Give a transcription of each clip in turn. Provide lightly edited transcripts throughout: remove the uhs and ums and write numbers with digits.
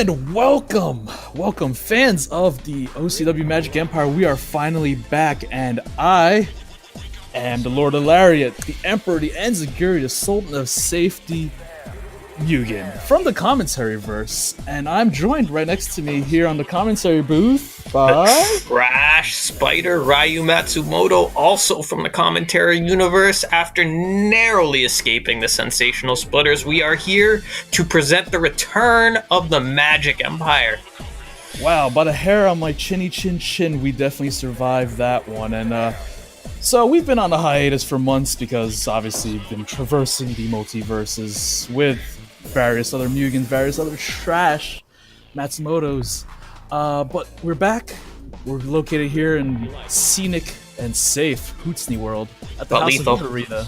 And welcome fans of the OCW Magic Empire. We are finally back, and I am the Lord of Lariat, the Emperor, the Enziguri, the Sultan of Safety, Mugen, from the commentary verse. And I'm joined right next to me here on the commentary booth by the Trash Spider Ryu Matsumoto, also from the commentary universe. After narrowly escaping the sensational splitters, we are here to present the return of the Magic Empire. Wow, by the hair on my chinny chin chin, we definitely survived that one. And so we've been on a hiatus for months because obviously we've been traversing the multiverses with various other Mugens, various other trash Matsumotos. But we're back. We're located here in scenic and safe Hootsney World at the House of Hoot Arena.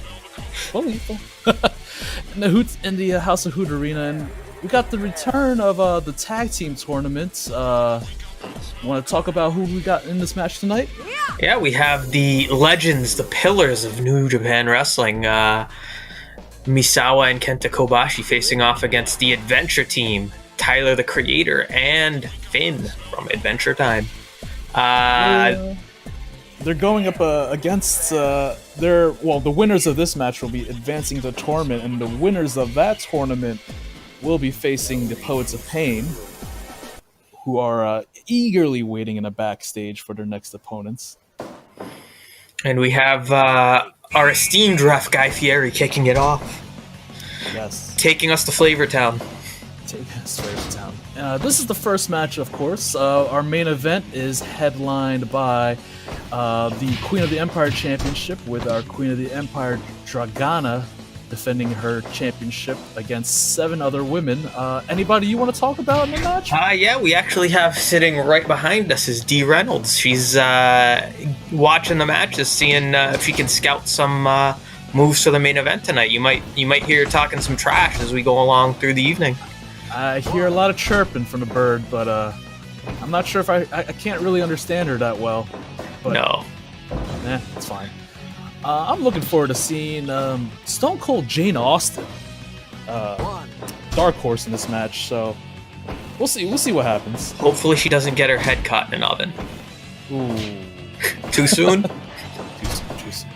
Well, lethal. in the House of Hoot Arena, and we got the return of the tag team tournament. Want to talk about who we got in this match tonight? Yeah, we have the legends, the pillars of New Japan Wrestling, Misawa and Kenta Kobashi facing off against the Adventure Team, Tyler the Creator and Finn from Adventure Time. They're going up against the winners of this match will be advancing the tournament, and the winners of that tournament will be facing the Poets of Pain, who are eagerly waiting in a backstage for their next opponents. And we have our esteemed ref, Guy Fieri, kicking it off. Yes. Taking us to Flavortown. This is the first match, of course. Our main event is headlined by the Queen of the Empire Championship, with our Queen of the Empire, Dragana, defending her championship against 7 other women. Anybody you want to talk about in the match? Yeah, we actually have sitting right behind us is Dee Reynolds. She's watching the matches, seeing if she can scout some moves for the main event tonight. You might hear her talking some trash as we go along through the evening. I hear a lot of chirping from the bird, but I'm not sure if I can't really understand her that well. But, no. It's fine. I'm looking forward to seeing Stone Cold Jane Austen, dark horse in this match. So we'll see what happens. Hopefully she doesn't get her head caught in an oven. Ooh. Too soon? Too soon.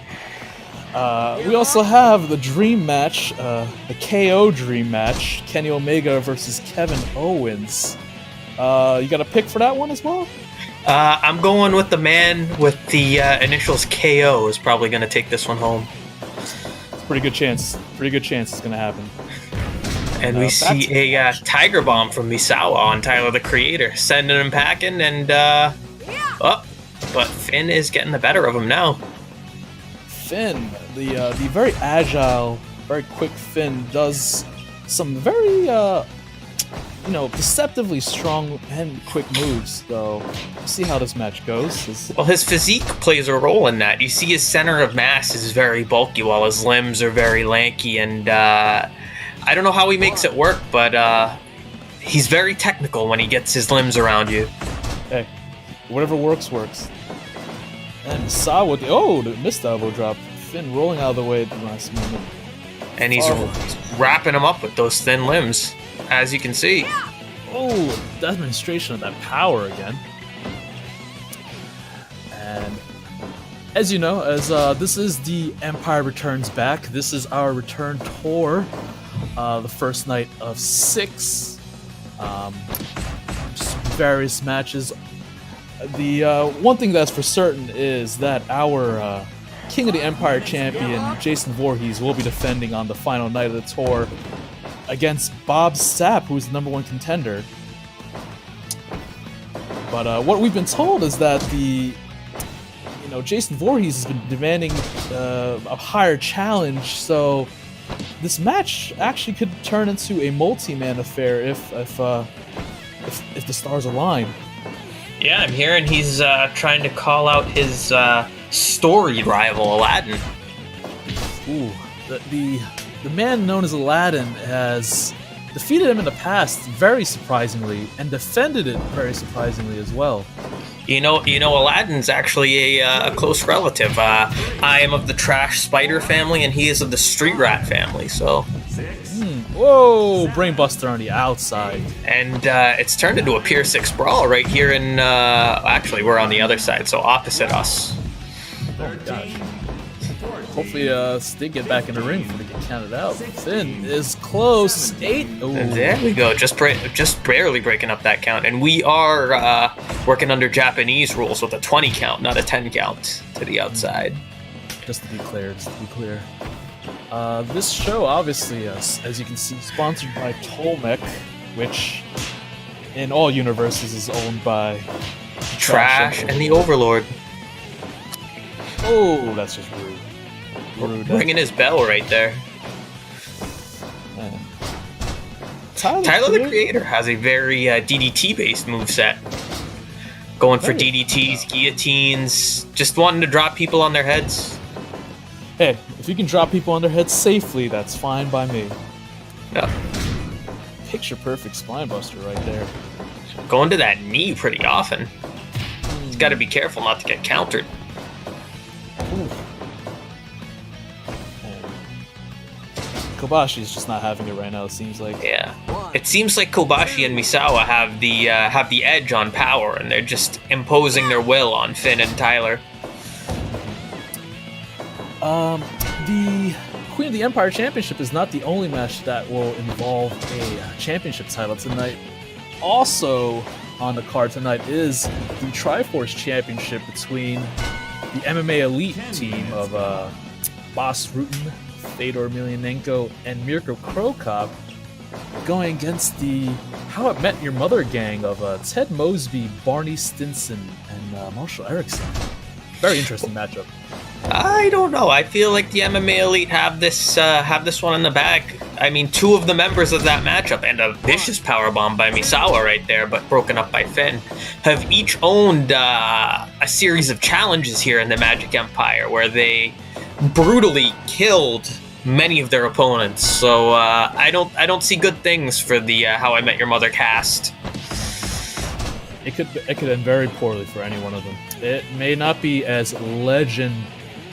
We also have the dream match, the KO dream match, Kenny Omega versus Kevin Owens. You got a pick for that one as well? I'm going with the man with the initials KO is probably going to take this one home. Pretty good chance it's going to happen. And we see a Tiger Bomb from Misawa on Tyler the Creator, sending him packing, and but Finn is getting the better of him now. Finn, the very agile, very quick Finn, does some very deceptively strong and quick moves. So we'll see how this match goes. Well, his physique plays a role in that. You see his center of mass is very bulky, while his limbs are very lanky, and I don't know how he makes it work, but he's very technical when he gets his limbs around you. Hey, whatever works. And Misawa, the missed elbow drop. Finn rolling out of the way at the last moment. And he's wrapping him up with those thin limbs, as you can see. Oh, demonstration of that power again. And as you know, this is the Empire Returns Back. This is our return tour. The first night of 6. Various matches. The one thing that's for certain is that our King of the Empire champion, Jason Voorhees, will be defending on the final night of the tour against Bob Sapp, who's the #1 contender. But what we've been told is that Jason Voorhees has been demanding a higher challenge, so this match actually could turn into a multi-man affair if the stars align. Yeah, I'm hearing he's trying to call out his storied rival, Aladdin. Ooh, the man known as Aladdin has defeated him in the past very surprisingly, and defended it very surprisingly as well. You know, Aladdin's actually a close relative. I am of the Trash Spider family, and he is of the Street Rat family, so... Whoa, Oh, Brainbuster on the outside. And it's turned into a Pier 6 brawl right here in... actually, we're on the other side, so opposite us. Oh my gosh. Hopefully, Stig get back in the ring before they get counted out. Finn is close. 8. Ooh. And there we go. Just barely breaking up that count. And we are working under Japanese rules with a 20 count, not a 10 count to the outside. Just to be clear, this show, obviously, as you can see, sponsored by Tolmec, which in all universes is owned by Trash and the Overlord. Oh, that's just rude. Ringing his bell right there. Tyler the Creator has a very DDT-based moveset. Going for DDTs, guillotines, just wanting to drop people on their heads. Hey, if you can drop people on their heads safely, that's fine by me. Yeah. Picture perfect spine buster right there. Going to that knee pretty often. He's got to be careful not to get countered. Ooh. Kobashi's just not having it right now, it seems like. Yeah. It seems like Kobashi and Misawa have the edge on power, and they're just imposing their will on Finn and Tyler. The Queen of the Empire Championship is not the only match that will involve a championship title tonight. Also on the card tonight is the Triforce Championship between the MMA Elite team of Boss Rutan, Fedor Emelianenko, and Mirko Krokop going against the How I Met Your Mother gang of Ted Mosby, Barney Stinson, and Marshall Erickson. Very interesting matchup. I don't know. I feel like the MMA Elite have this one in the bag. I mean, 2 of the members of that matchup and a vicious powerbomb by Misawa right there, but broken up by Finn, have each owned a series of challenges here in the Magic Empire where they brutally killed many of their opponents. So I don't see good things for the How I Met Your Mother cast. It could end very poorly for any one of them. It may not be as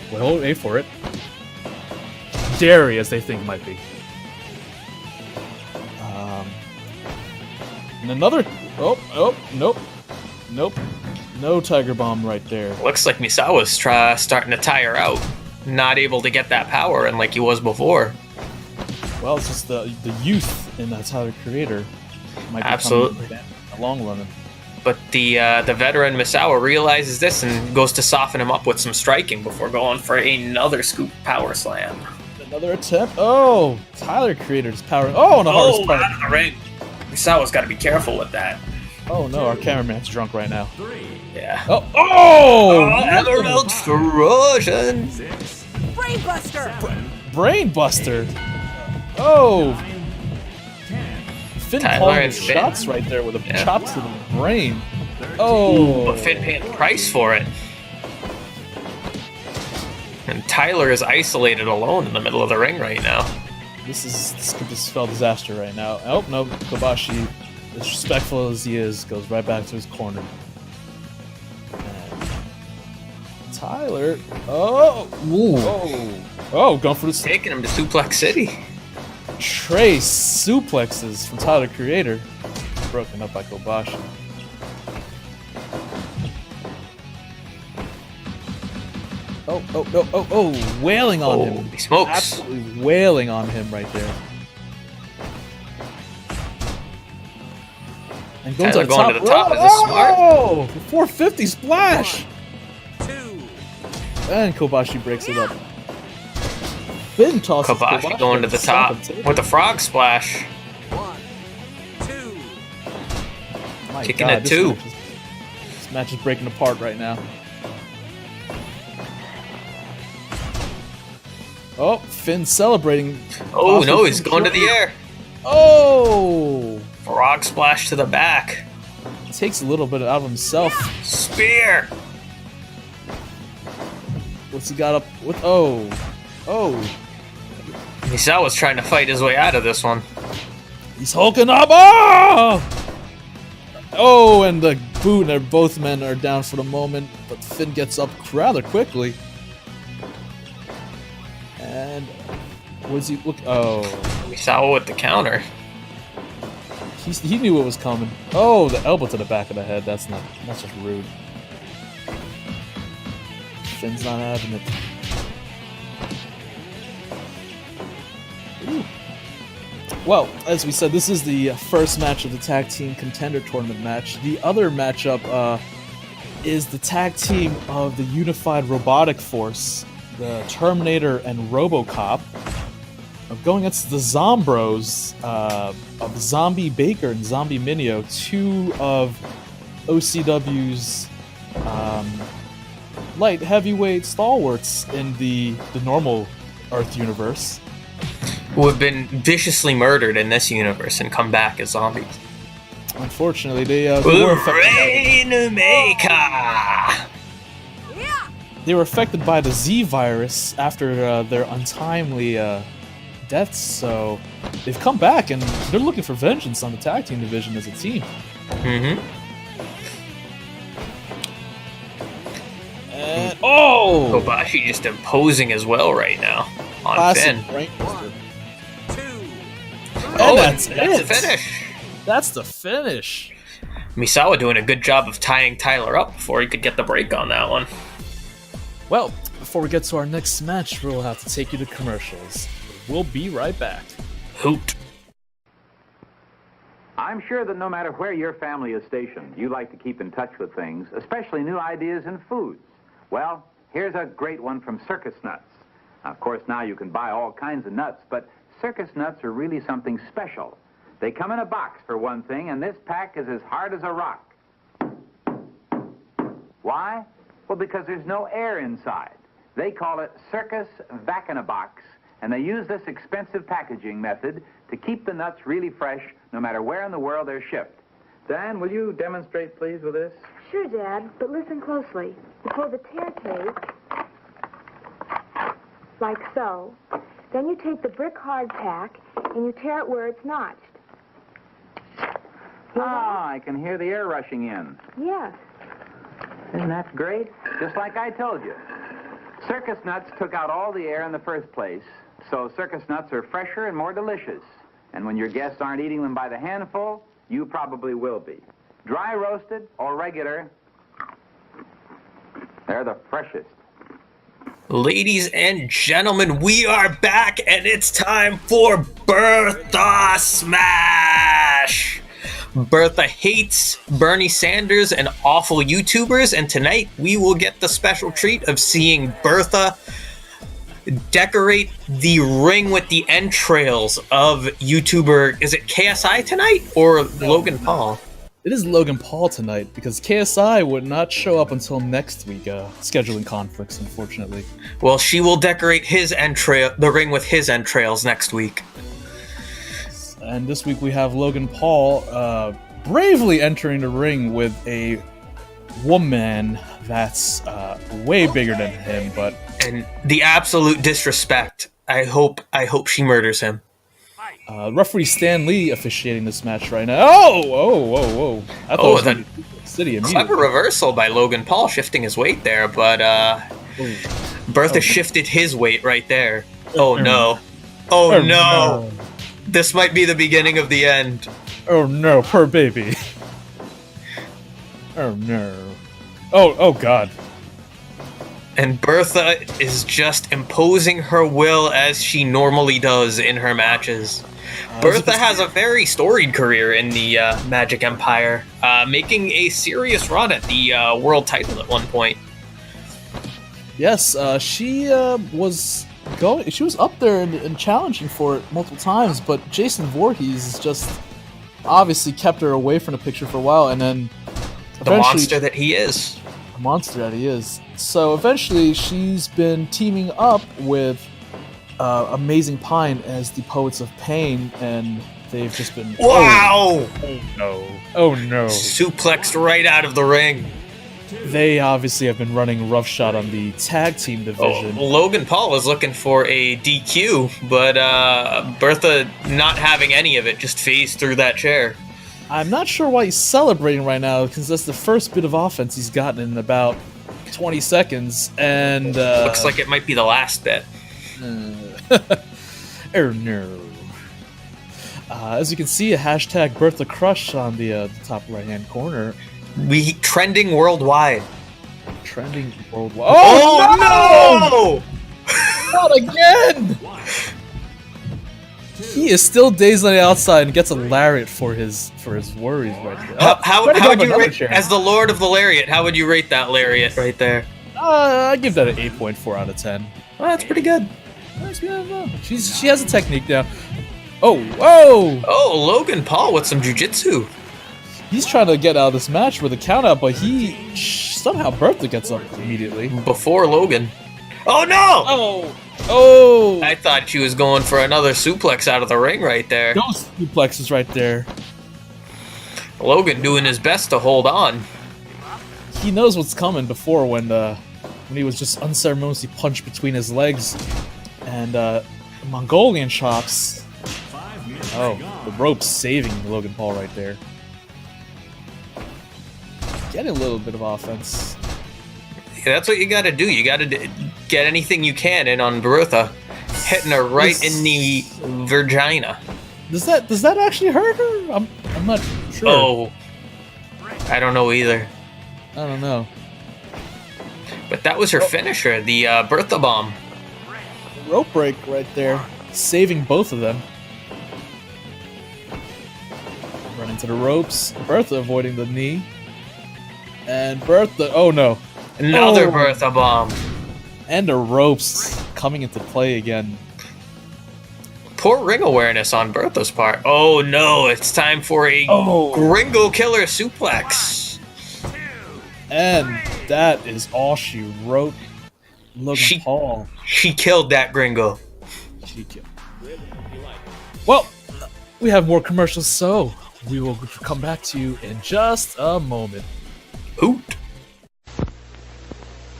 wait for it. Dairy as they think might be. And another. Nope. No Tiger Bomb right there. Looks like Misawa's starting to tire out. Not able to get that power in like he was before. Well, it's just the youth in that Tyler Creator might be absolutely a long run. But the veteran Misawa realizes this and goes to soften him up with some striking before going for another scoop power slam. Another attempt. Oh, Tyler Creator's power. Oh, and the hardest part. Out of the ring. Misawa's got to be careful with that. Oh no, our cameraman's drunk right now. Yeah. Oh! Emerald Corrosion. Brainbuster. Oh. Finn Tyler calling and his Finn. shots right there with a chop to the brain. Oh. But Finn paying the price for it. And Tyler is isolated alone in the middle of the ring right now. This could just spell disaster right now. Oh no, Kobashi, as respectful as he is, goes right back to his corner. And Tyler. Oh. Going for the Taking him to Suplex City. Trace suplexes from Tyler Creator, broken up by Kobashi. Wailing on him. He smokes. Absolutely wailing on him right there. And Tyler going to the top. Is this smart? Oh, 450 splash. And Kobashi breaks it up. Finn tosses Kobashi going to the top with a frog splash. Kicking at 2. This match is breaking apart right now. Oh, Finn celebrating. Oh no, he's going to the air. Oh! Frog splash to the back. Takes a little bit out of himself. Spear. What's he got up with? Oh. Misawa's trying to fight his way out of this one. He's hulking up. Oh, and the boot, and both men are down for the moment, but Finn gets up rather quickly. And what does he look? Oh. Misawa with the counter. He knew what was coming. Oh, the elbow to the back of the head. That's just rude. Finn's not having it. Ooh. Well, as we said, this is the first match of the Tag Team Contender Tournament match. The other matchup is the tag team of the Unified Robotic Force, the Terminator and RoboCop, going against the Zombros of Zombie Baker and Zombie Minio, two of OCW's light heavyweight stalwarts in the normal Earth universe, who have been viciously murdered in this universe and come back as zombies. Unfortunately, they were affected. They were affected by the Z virus after their untimely deaths, so they've come back and they're looking for vengeance on the tag team division as a team. Mm-hmm. And Kobashi just imposing as well right now on Finn. And that's the finish. That's the finish. Misawa doing a good job of tying Tyler up before he could get the break on that one. Well, before we get to our next match, we'll have to take you to commercials. We'll be right back. Hoot. I'm sure that no matter where your family is stationed, you like to keep in touch with things, especially new ideas in foods. Well, here's a great one from Circus Nuts. Now, of course, now you can buy all kinds of nuts, but Circus Nuts are really something special. They come in a box, for one thing, and this pack is as hard as a rock. Why? Well, because there's no air inside. They call it Circus Vac-in-a-Box, and they use this expensive packaging method to keep the nuts really fresh no matter where in the world they're shipped. Dan, will you demonstrate, please, with this? Sure, Dad, but listen closely. Before the tear case, like so, then you take the brick hard pack and you tear it where it's notched. Ah, I can hear the air rushing in. Yes. Isn't that great? Just like I told you. Circus Nuts took out all the air in the first place, so Circus Nuts are fresher and more delicious. And when your guests aren't eating them by the handful, you probably will be. Dry roasted or regular, they're the freshest. Ladies and gentlemen, we are back and it's time for Bertha Smash! Bertha hates Bernie Sanders and awful YouTubers, and tonight we will get the special treat of seeing Bertha decorate the ring with the entrails of YouTuber, is it KSI tonight or Logan Paul? It is Logan Paul tonight because KSI would not show up until next week. Scheduling conflicts, unfortunately. Well, she will decorate the ring with his entrails next week. And this week we have Logan Paul bravely entering the ring with a woman that's way bigger than him, and the absolute disrespect. I hope she murders him. Referee Stan Lee officiating this match right now. Whoa! I thought it was the City clever reversal by Logan Paul, shifting his weight there, but Bertha shifted his weight right there. Oh no! Oh no! This might be the beginning of the end. Oh no, poor baby. Oh no. Oh god. And Bertha is just imposing her will as she normally does in her matches. Bertha has a very storied career in the Magic Empire, making a serious run at the world title at one point. Yes, she was up there and challenging for it multiple times, but Jason Voorhees just obviously kept her away from the picture for a while, and then the monster that he is. The monster that he is. So eventually she's been teaming up with Amazing Pine as the Poets of Pain, and they've just been... Wow! Oh no. Suplexed right out of the ring. They obviously have been running roughshod on the tag team division. Logan Paul is looking for a DQ, but Bertha not having any of it, just phased through that chair. I'm not sure why he's celebrating right now, because that's the first bit of offense he's gotten in about 20 seconds, and... looks like it might be the last bit. Oh no. As you can see, a hashtag Bertha Crush on the top right-hand corner. We trending worldwide. Trending worldwide. Oh, no! Not again! He is still dazed on the outside and gets a lariat for his worries right there. How would you rate, as the Lord of the Lariat, how would you rate that lariat right there? I give that an 8.4 out of 10. Well, that's pretty good. She has a technique now. Oh, whoa! Oh, Logan Paul with some jiu-jitsu. He's trying to get out of this match with a countout, but somehow Bertha gets up immediately. Before Logan. Oh, no! Oh! I thought she was going for another suplex out of the ring right there. Those suplexes right there. Logan doing his best to hold on. He knows what's coming before when he was just unceremoniously punched between his legs. And Mongolian chops. Oh, the rope saving Logan Paul right there. Getting a little bit of offense. Yeah, that's what you gotta do. You gotta get anything you can in on Bertha. Hitting her right in the vagina. Does that actually hurt her? I'm not sure. Oh. I don't know either. I don't know. But that was her finisher, the Bertha bomb. Rope break right there. Saving both of them. Run into the ropes. Bertha avoiding the knee. And Bertha, oh no. Another Bertha bomb. And the ropes coming into play again. Poor ring awareness on Bertha's part. Oh no, it's time for a Gringo Killer suplex. And that is all she wrote. Logan Paul. She killed that Gringo. She killed. Well, we have more commercials, so we will come back to you in just a moment. Hoot.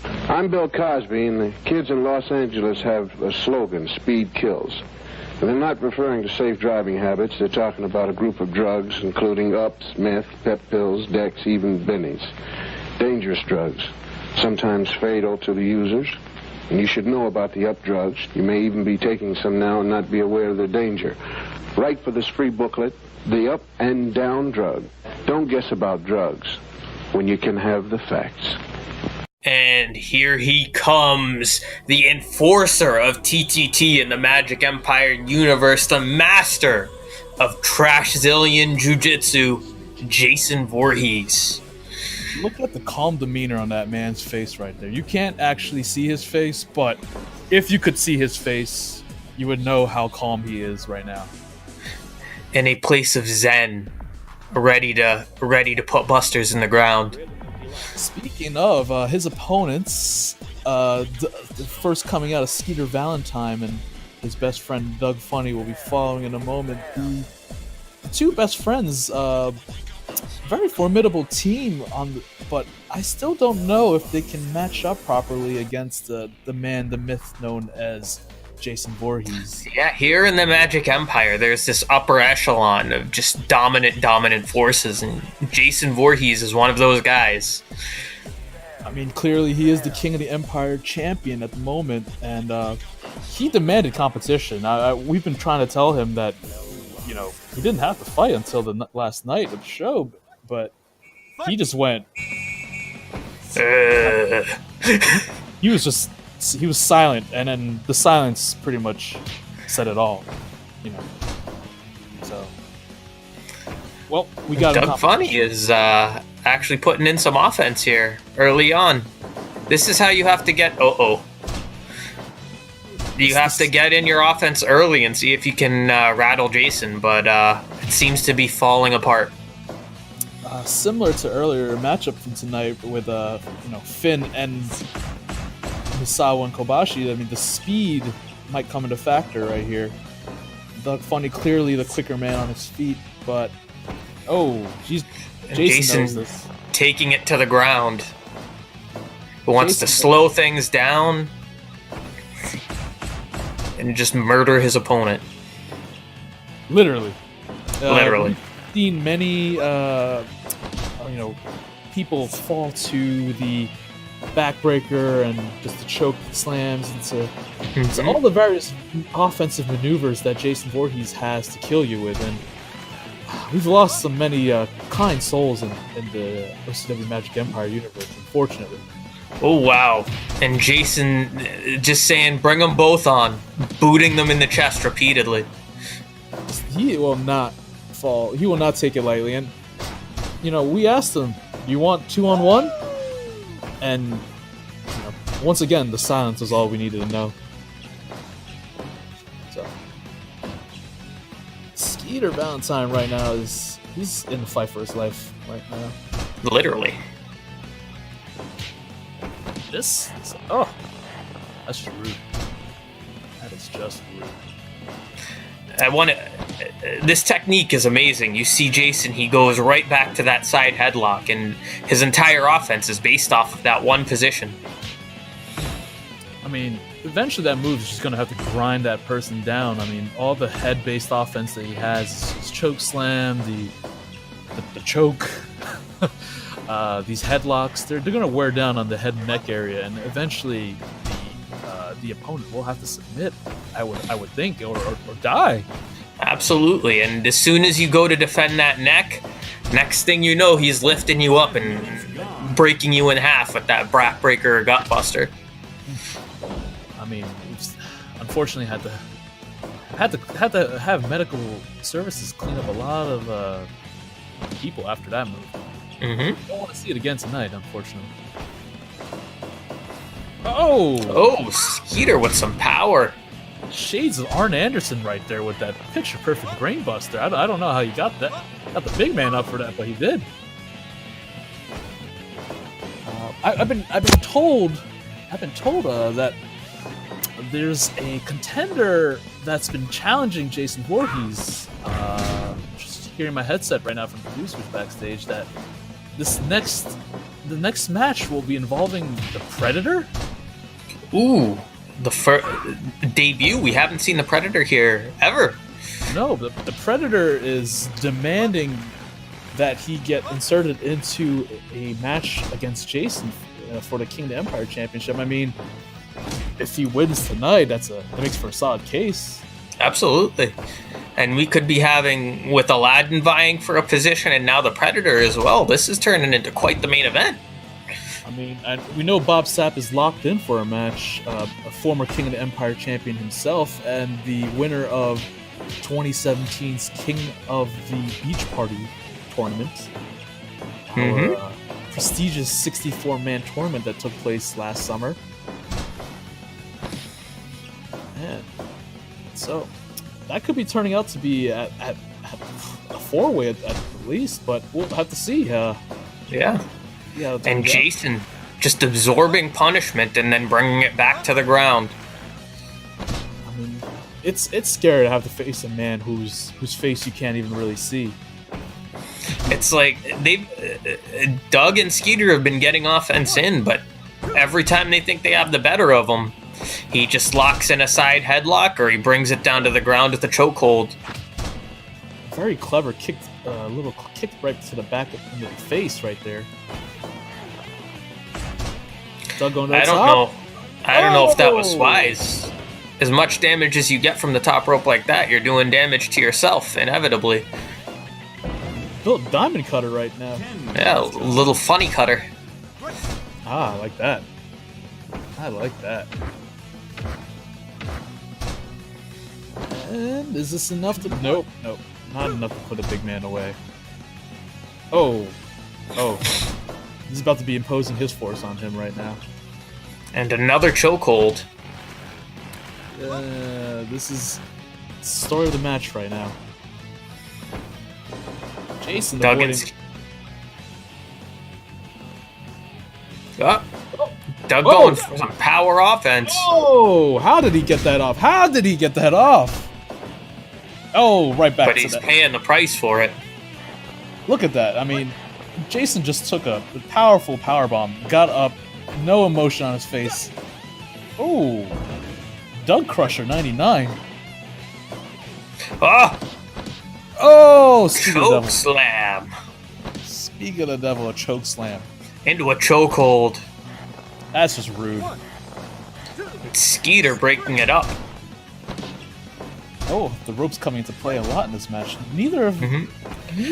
I'm Bill Cosby, and the kids in Los Angeles have a slogan, Speed Kills. And they're not referring to safe driving habits. They're talking about a group of drugs, including ups, meth, pep pills, decks, even bennies. Dangerous drugs, sometimes fatal to the users. And you should know about the up drugs. You may even be taking some now and not be aware of their danger. Write for this free booklet, The Up and Down Drug. Don't guess about drugs when you can have the facts. And here he comes, the enforcer of TTT in the Magic Empire universe, the master of Trash Zillion Jiu-Jitsu, Jason Voorhees. Look at the calm demeanor on that man's face right there. You can't actually see his face, but if you could see his face, you would know how calm he is right now. In a place of zen, ready to put busters in the ground. Speaking of his opponents, the first coming out of Skeeter Valentine and his best friend Doug Funny will be following in a moment. The two best friends, very formidable team but I still don't know if they can match up properly against the man, the myth known as Jason Voorhees. Yeah, here in the Magic Empire, there's this upper echelon of just dominant forces, and Jason Voorhees is one of those guys. I mean, clearly he is the King of the Empire champion at the moment, and he demanded competition. We've been trying to tell him that, you know, he didn't have to fight until the last night of the show, but he just went. He was silent, and then the silence pretty much said it all, you know. So, well, we got Doug Funny is actually putting in some offense here early on. This is how you have to get. You have to get in your offense early and see if you can rattle Jason, but it seems to be falling apart. Similar to earlier matchup from tonight with Finn and Misawa and Kobashi. I mean, the speed might come into factor right here. Doug Funny clearly the quicker man on his feet, but Jason knows this. Taking it to the ground. He wants to slow things down and just murder his opponent. Literally. Literally. We've seen many people fall to the backbreaker and just the choke slams into all the various offensive maneuvers that Jason Voorhees has to kill you with. And we've lost so many kind souls in the OCW Magic Empire universe, unfortunately. Oh, wow. And Jason just saying, bring them both on, booting them in the chest repeatedly. He will not fall. He will not take it lightly. And, you know, we asked him, you want 2-on-1? And, you know, once again, the silence is all we needed to know. So, Skeeter Valentine right now he's in the fight for his life right now. Literally. That's just rude. That is just rude. This technique is amazing. You see Jason, he goes right back to that side headlock, and his entire offense is based off of that one position. I mean, eventually that move is just going to have to grind that person down. I mean, all the head-based offense that he has, his choke slam, the choke, these headlocks, they're going to wear down on the head and neck area, and eventually the opponent will have to submit, I would think, or die. Absolutely, and as soon as you go to defend that neck, next thing you know, he's lifting you up and breaking you in half with that backbreaker or gutbuster. I mean, we've unfortunately had to have medical services clean up a lot of people after that move. I don't want to see it again tonight, unfortunately. Oh, Skeeter with some power. Shades of Arn Anderson right there with that picture-perfect brainbuster. I don't know how he got the big man up for that, but he did. I've been told that there's a contender that's been challenging Jason Voorhees. Just hearing my headset right now from producers backstage that the next match will be involving the Predator. Ooh, the debut. We haven't seen the Predator here ever. No, the Predator is demanding that he get inserted into a match against Jason for the King of the Empire Championship. I mean, if he wins tonight, that makes for a solid case. Absolutely. And we could be having, with Aladdin vying for a position and now the Predator as well, this is turning into quite the main event. I mean, we know Bob Sapp is locked in for a match, a former King of the Empire champion himself, and the winner of 2017's King of the Beach Party tournament. Our prestigious 64-man tournament that took place last summer. Man. So, that could be turning out to be at a four-way at least, but we'll have to see. Yeah, and Jason just absorbing punishment and then bringing it back to the ground. I mean, it's scary to have to face a man whose face you can't even really see. It's like Doug and Skeeter have been getting offense in, but every time they think they have the better of him, he just locks in a side headlock or he brings it down to the ground with a chokehold. Very clever little kick right to the back of the face right there. Doug going to the top. I don't know if that was wise. As much damage as you get from the top rope like that, you're doing damage to yourself, inevitably. Built diamond cutter right now. Yeah, a little funny cutter. Ah, I like that. I like that. And is this enough to... Nope, not enough to put a big man away. Oh. He's about to be imposing his force on him right now. And another chokehold. This is the story of the match right now. Jason avoiding... Doug going for some power offense. Oh, how did he get that off? Oh, right back to that. But he's paying the price for it. Look at that. I mean, Jason just took a powerful powerbomb, got up, no emotion on his face. Oh, Doug Crusher 99. Oh, choke slam. Speak of the devil, a choke slam. Into a chokehold. That's just rude. Skeeter breaking it up. Oh, the rope's coming into play a lot in this match. Neither of these.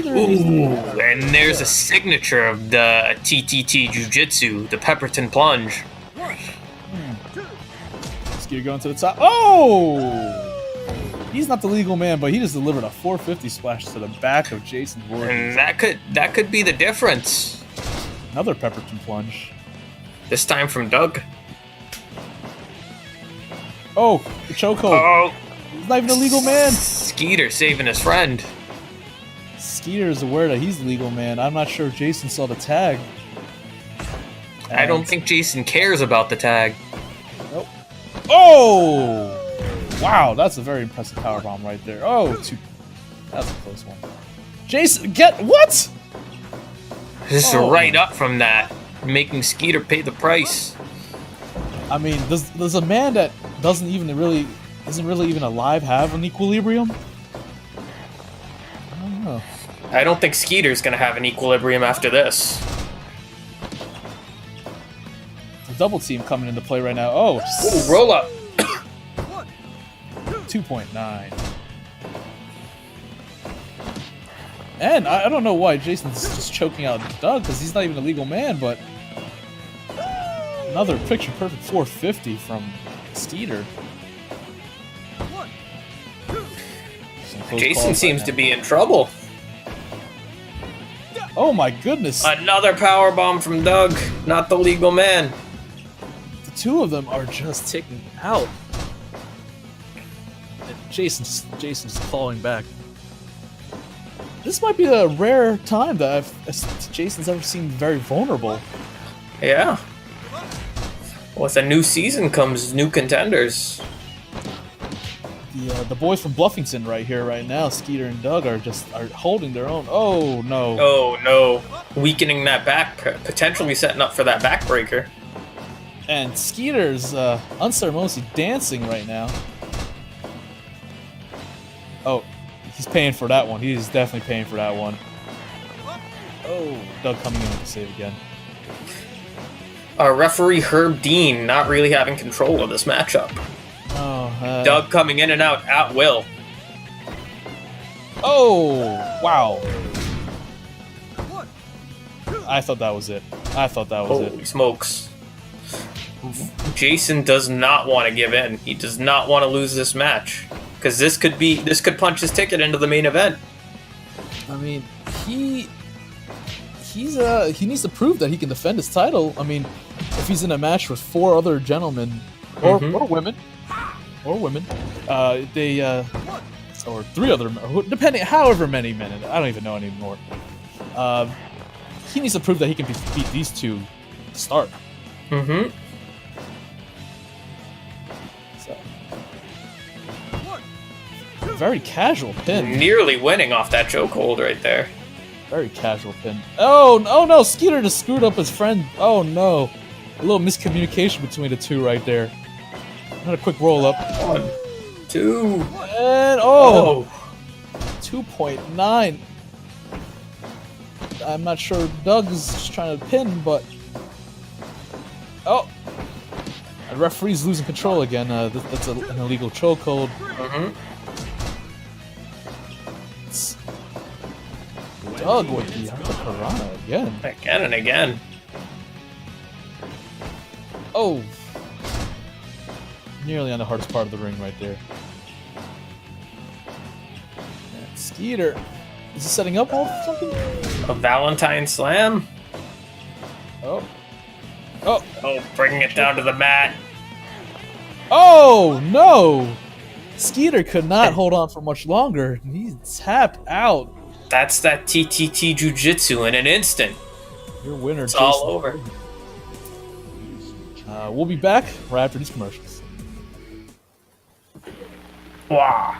Ooh, and there's a signature of the TTT Jiu-Jitsu, the Pepperton Plunge. Skeeter going to the top. Oh! He's not the legal man, but he just delivered a 450 splash to the back of Jason Voorhees. And that could be the difference. Another Pepperton Plunge. This time from Doug. Oh, the chokehold. Oh, He's not even a legal man. Skeeter saving his friend. Skeeter is aware that he's the legal man. I'm not sure if Jason saw the tag. I don't think Jason cares about the tag. Nope. Oh! Wow, that's a very impressive powerbomb right there. Oh, that's a close one. Jason, what? Just right up from that, making Skeeter pay the price. I mean, does a man that isn't really even alive have an equilibrium? I don't know. I don't think Skeeter's gonna have an equilibrium after this. The double team coming into play right now. Oh, Ooh, roll up. 2.9. And I don't know why Jason's just choking out Doug, because he's not even a legal man, but another picture-perfect 450 from Skeeter. Jason seems to be in trouble. Oh my goodness. Another powerbomb from Doug, not the legal man. The two of them are just taking out. And Jason's clawing back. This might be a rare time that Jason's ever seemed very vulnerable. Yeah. With a new season comes new contenders. The boys from Bluffington right here, right now, Skeeter and Doug are holding their own. Oh no! Oh no! Weakening that back, potentially setting up for that backbreaker. And Skeeter's unceremoniously dancing right now. Oh, he's paying for that one. He's definitely paying for that one. Oh, Doug coming in to save again. Referee Herb Dean not really having control of this matchup. Oh, Doug coming in and out at will. Oh, wow. I thought that was it. Holy smokes. Jason does not want to give in. He does not want to lose this match. Because this could punch his ticket into the main event. I mean, he needs to prove that he can defend his title. I mean, if he's in a match with four other gentlemen or women, or three other, depending however many men. I don't even know anymore. He needs to prove that he can beat these two to start. Mm-hmm. So, very casual pin. Nearly winning off that chokehold right there. Very casual pin. Oh no! Skeeter just screwed up his friend. Oh no! A little miscommunication between the two right there. Another quick roll up. 1, 2, and 2.9. I'm not sure Doug is just trying to pin, but the referee's losing control again. That's an illegal chokehold. Doug with the Piranha again. Again and again. Oh. Nearly on the hardest part of the ring right there. And Skeeter. Is he setting up all something? A Valentine Slam? Oh, Bringing it down to the mat. Oh, no! Skeeter could not hold on for much longer. He tapped out. That's that TTT Jiu-Jitsu in an instant. Your winner, It's Jason. all over. We'll be back right after these commercials. Wow.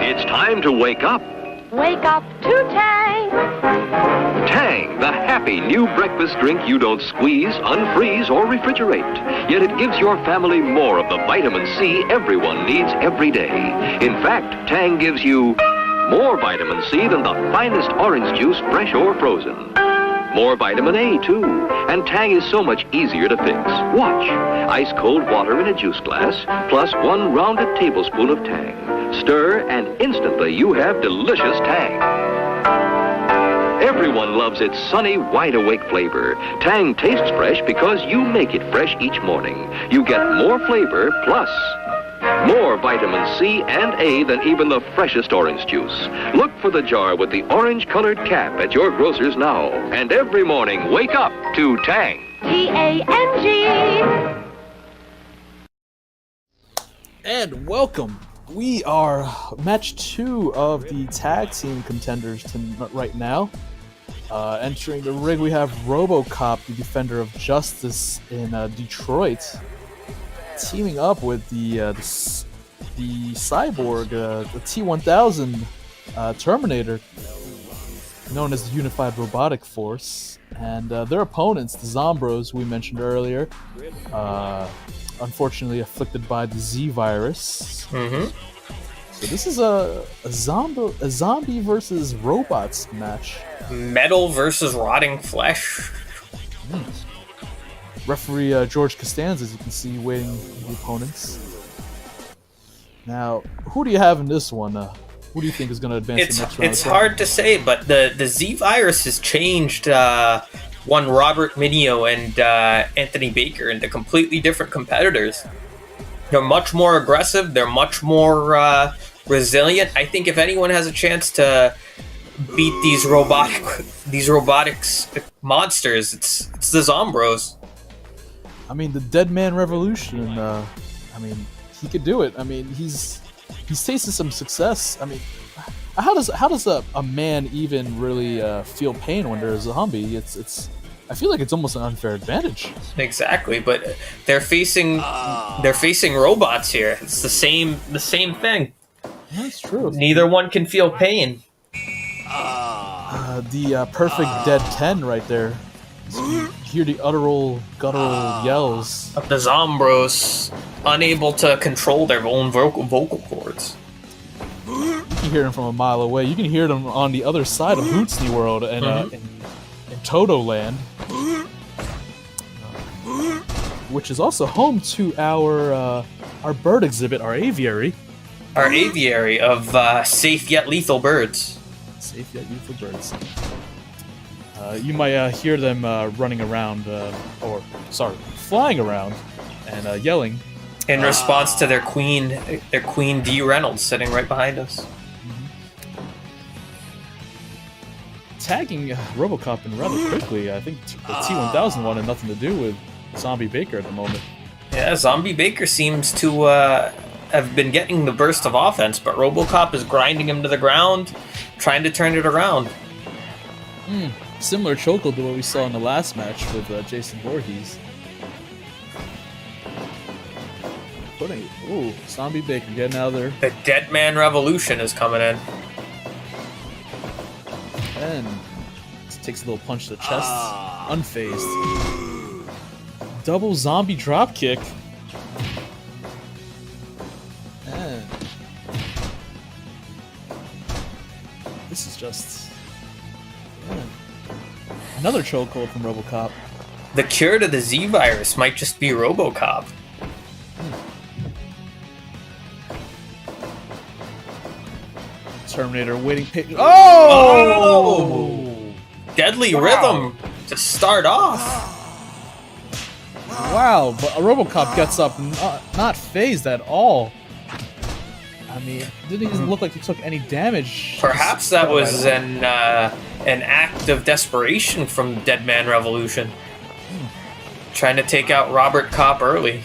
It's time to wake up. Wake up to Tang. Tang, the happy new breakfast drink you don't squeeze, unfreeze, or refrigerate. Yet it gives your family more of the vitamin C everyone needs every day. In fact, Tang gives you more vitamin C than the finest orange juice, fresh or frozen. More vitamin A, too. And Tang is so much easier to fix. Watch. Ice cold water in a juice glass, plus 1 rounded tablespoon of Tang. Stir, and instantly you have delicious Tang. Everyone loves its sunny, wide-awake flavor. Tang tastes fresh because you make it fresh each morning. You get more flavor, plus more vitamin C and A than even the freshest orange juice. Look for the jar with the orange-colored cap at your grocer's now. And every morning, wake up to Tang. T-A-N-G. And welcome. We are match 2 of the tag team contenders right now. Entering the ring, we have RoboCop, the Defender of Justice in Detroit, teaming up with the cyborg, the T-1000 Terminator, known as the Unified Robotic Force, and their opponents, the Zombros we mentioned earlier, unfortunately afflicted by the Z virus. So this is a zombie versus robots match. Metal versus rotting flesh. Referee George Costanza, as you can see, waiting the opponents. Now, who do you have in this one? Who do you think is going to advance the next round? It's hard to say, but the Z virus has changed one Robert Mineo and Anthony Baker into completely different competitors. They're much more aggressive. They're much more resilient. I think if anyone has a chance to beat these robotics monsters, it's the Zombros. I mean, the Dead Man Revolution. I mean, he could do it. I mean, he's tasted some success. I mean, how does a man even really feel pain when there's a zombie? It's I feel like it's almost an unfair advantage. Exactly, but they're facing robots here. It's the same thing. That's true. Neither one can feel pain. The perfect dead 10 right there. So you hear the guttural yells Of the Zombros, unable to control their own vocal cords. You can hear them from a mile away. You can hear them on the other side of Hootsney World and in Toto Land, which is also home to our bird exhibit, our aviary. Our aviary of safe yet lethal birds. Safe yet lethal birds. You might hear them running around, flying around and yelling. In response to their queen D. Reynolds sitting right behind us. Tagging RoboCop in rather quickly. I think the T-1000 one had nothing to do with Zombie Baker at the moment. Yeah, Zombie Baker seems to have been getting the burst of offense, but RoboCop is grinding him to the ground, trying to turn it around. Similar chokehold to what we saw in the last match with Jason Voorhees. Zombie Baker getting out of there. The Dead Man Revolution is coming in. And takes a little punch to the chest. Unfazed. Double zombie drop kick. And this is just another chokehold from RoboCop. The cure to the Z virus might just be RoboCop. Terminator waiting patiently. Oh! Deadly rhythm to start off. Wow, but RoboCop gets up not phased at all. I mean, didn't even look like he took any damage. Perhaps that was an act of desperation from Dead Man Revolution. Trying to take out Robert Kopp early.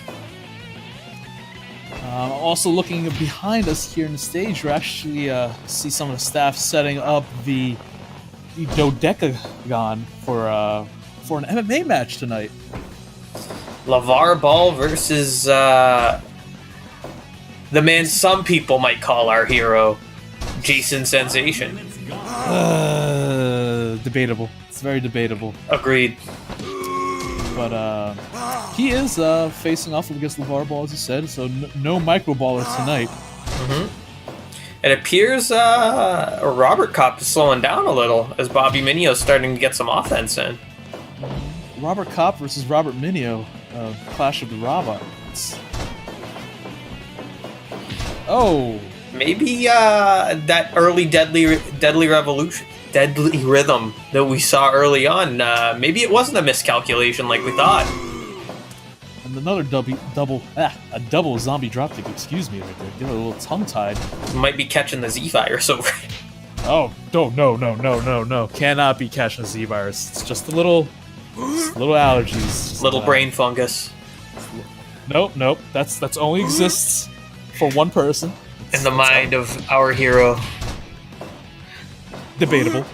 Also looking behind us here in the stage, we actually see some of the staff setting up the dodecagon for an MMA match tonight. LeVar Ball versus the man some people might call our hero, Jason Sensation. Debatable. It's very debatable. Agreed. But he is facing off against LeVar Ball, as you said, so no micro ballers tonight. It appears Robert Kopp is slowing down a little as Bobby Minio's starting to get some offense in. Robert Kopp versus Robert Minio, Clash of the Robots. Oh, maybe that early deadly rhythm that we saw early on. Maybe it wasn't a miscalculation like we thought. and another a double zombie dropkick. Excuse me, right there. Get a little tongue-tied. Might be catching the Z virus over. Oh, no. Cannot be catching a Z virus. It's just a little allergies. Just Little brain fungus. Nope. That's only exists for one person. In the mind of our hero. Debatable.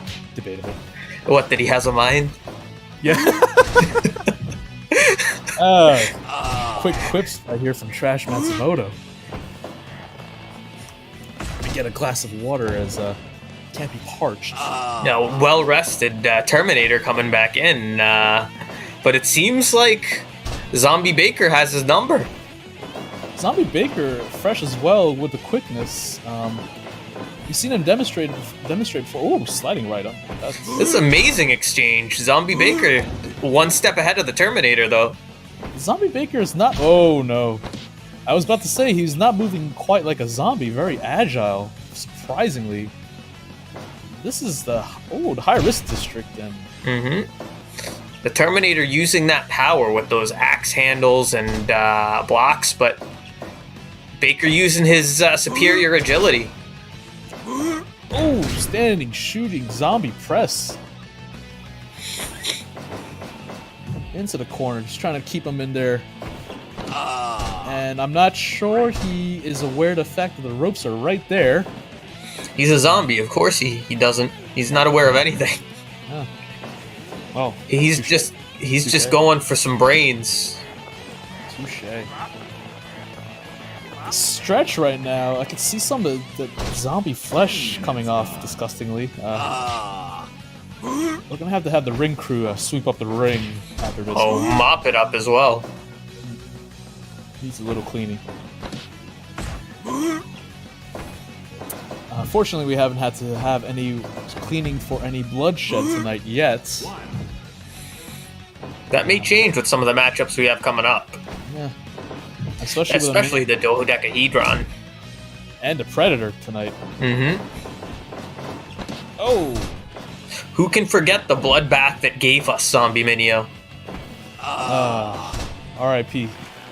What, that he has a mind? Yeah. Quick quips right here from Trash Matsumoto. Let me get a glass of water as can't be parched. No, well-rested Terminator coming back in. But it seems like Zombie Baker has his number. Zombie Baker, fresh as well with the quickness. You've seen him demonstrate before. Oh, sliding right up. This is an amazing exchange. Zombie Baker, one step ahead of the Terminator, though. Zombie Baker is not... Oh, no. I was about to say, he's not moving quite like a zombie. Very agile, surprisingly. This is the high-risk district, then. Mm-hmm. The Terminator using that power with those axe handles and blocks, but Baker using his superior agility. Oh, standing, shooting, zombie press. Into the corner, just trying to keep him in there. And I'm not sure he is aware of the fact that the ropes are right there. He's a zombie, of course he doesn't. He's not aware of anything. Yeah. Oh, he's just going for some brains. Touche. Stretch right now. I can see some of the zombie flesh coming off disgustingly. We're gonna have to have the ring crew sweep up the ring after this. Oh, mop it up as well. Needs a little cleaning. Fortunately, we haven't had to have any cleaning for any bloodshed tonight yet. That may change with some of the matchups we have coming up. Yeah. Especially the dodecahedron. And the Predator tonight. Mm-hmm. Oh! Who can forget the bloodbath that gave us Zombie Minio? R.I.P.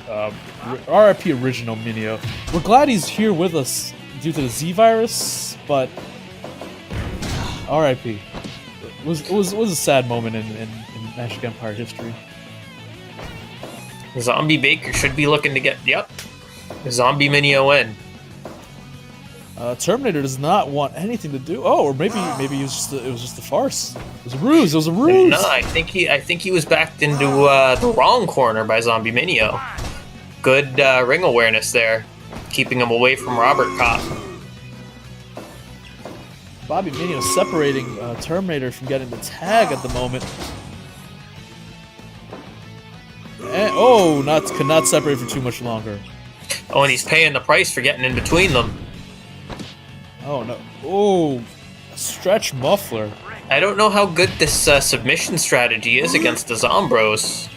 R.I.P. original Minio. We're glad he's here with us due to the Z virus, but R.I.P. It was a sad moment in Magic Empire history. Zombie Baker should be looking to get Zombie Minio in. Terminator does not want anything to do. Oh, or maybe it was just a farce. It was a ruse. No, I think he was backed into the wrong corner by Zombie Minio. Good ring awareness there, keeping him away from Robert Kopp. Bobby Minio separating Terminator from getting the tag at the moment. And, could not separate for too much longer. Oh, and he's paying the price for getting in between them. Oh no! Oh, stretch muffler. I don't know how good this submission strategy is against the Zombros.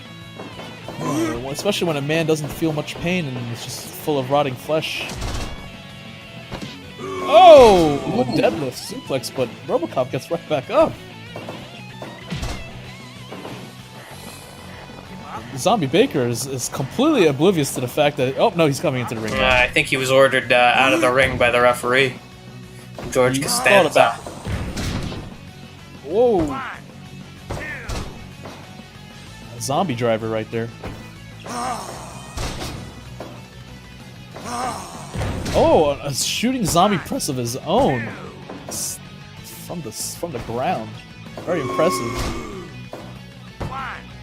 Especially when a man doesn't feel much pain and it's just full of rotting flesh. Oh! Deadlift suplex, but RoboCop gets right back up. Zombie Baker is completely oblivious to the fact that... Oh, no, he's coming into the ring. I think he was ordered out of the ring by the referee. George Costanza. Whoa. A zombie driver right there. Oh, a shooting zombie press of his own. From the ground. Very impressive.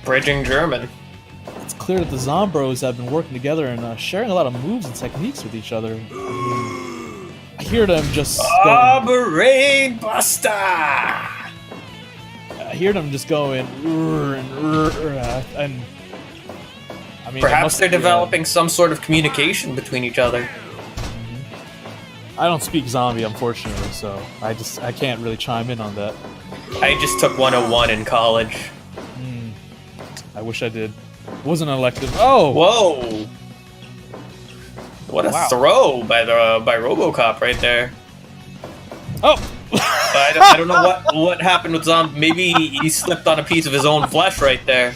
Bridging German. It's clear that the Zombros have been working together and sharing a lot of moves and techniques with each other. I hear them just Brain Buster! I hear them just going and I mean, perhaps they're developing some sort of communication between each other. I don't speak zombie, unfortunately, so I can't really chime in on that. I just took 101 in college. I wish I did. It wasn't an elective. Oh! Whoa! What a throw by RoboCop right there. Oh! I don't know what happened with Zombie. Maybe he slipped on a piece of his own flesh right there.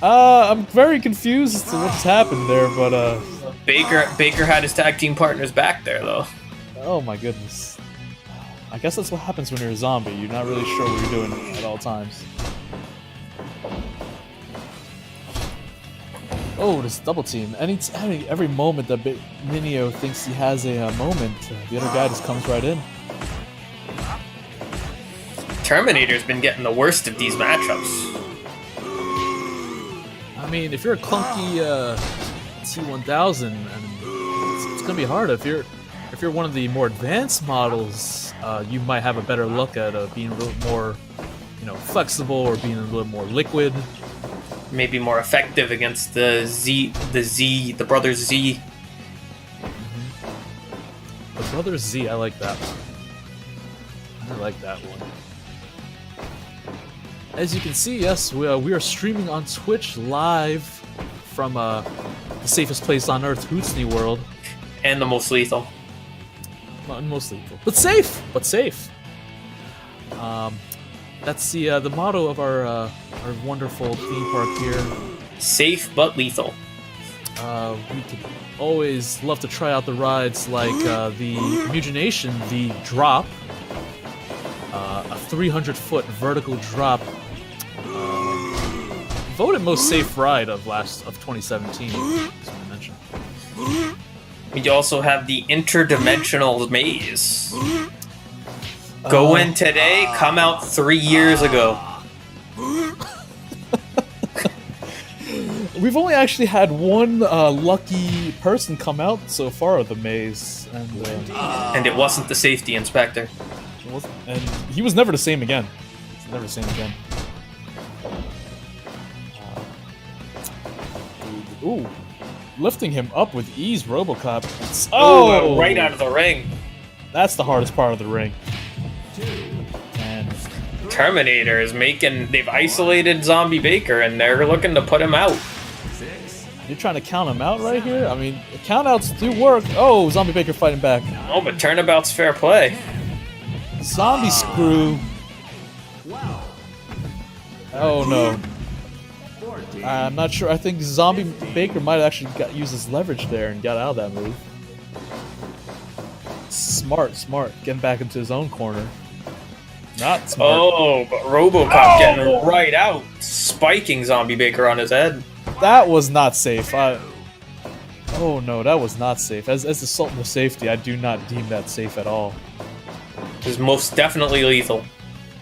I'm very confused as to what's happened there, but Baker had his tag team partners back there though. Oh my goodness. I guess that's what happens when you're a zombie. You're not really sure what you're doing at all times. Oh, this double team. Every moment that Minio thinks he has a moment, the other guy just comes right in. Terminator's been getting the worst of these matchups. I mean, if you're a clunky T1000, it's gonna be hard. If you're one of the more advanced models, you might have a better look at being a little more, flexible or being a little more liquid. Maybe more effective against the Brothers Z. The Brothers Z, I like that one. I like that one. As you can see, yes, we are streaming on Twitch live from the safest place on Earth, Hootsley World. And the most lethal. Not most lethal. But safe! But safe. That's the motto of our wonderful theme park here. Safe but lethal. We could always love to try out the rides like the Mugination, the Drop. A 300-foot vertical drop. Voted most safe ride of 2017. Just want to mention. We also have the interdimensional maze. Go in today, come out 3 years ago. We've only actually had one lucky person come out so far of the maze, and it wasn't the safety inspector. And he was never the same again. He's never the same again. Ooh, lifting him up with ease, RoboCop. Oh, right out of the ring. That's the hardest part of the ring. And Terminator is they've isolated Zombie Baker and they're looking to put him out. You're trying to count him out right here? I mean, countouts do work. Oh, Zombie Baker fighting back. Oh, but turnabout's fair play. Zombie screw. Oh no. I'm not sure. I think Zombie Baker might have actually used his leverage there and got out of that move. Smart. Getting back into his own corner. Not smart. Oh, but RoboCop getting right out. Spiking Zombie Baker on his head. That was not safe. Oh no, that was not safe. As the Sultan of Safety, I do not deem that safe at all. It was most definitely lethal.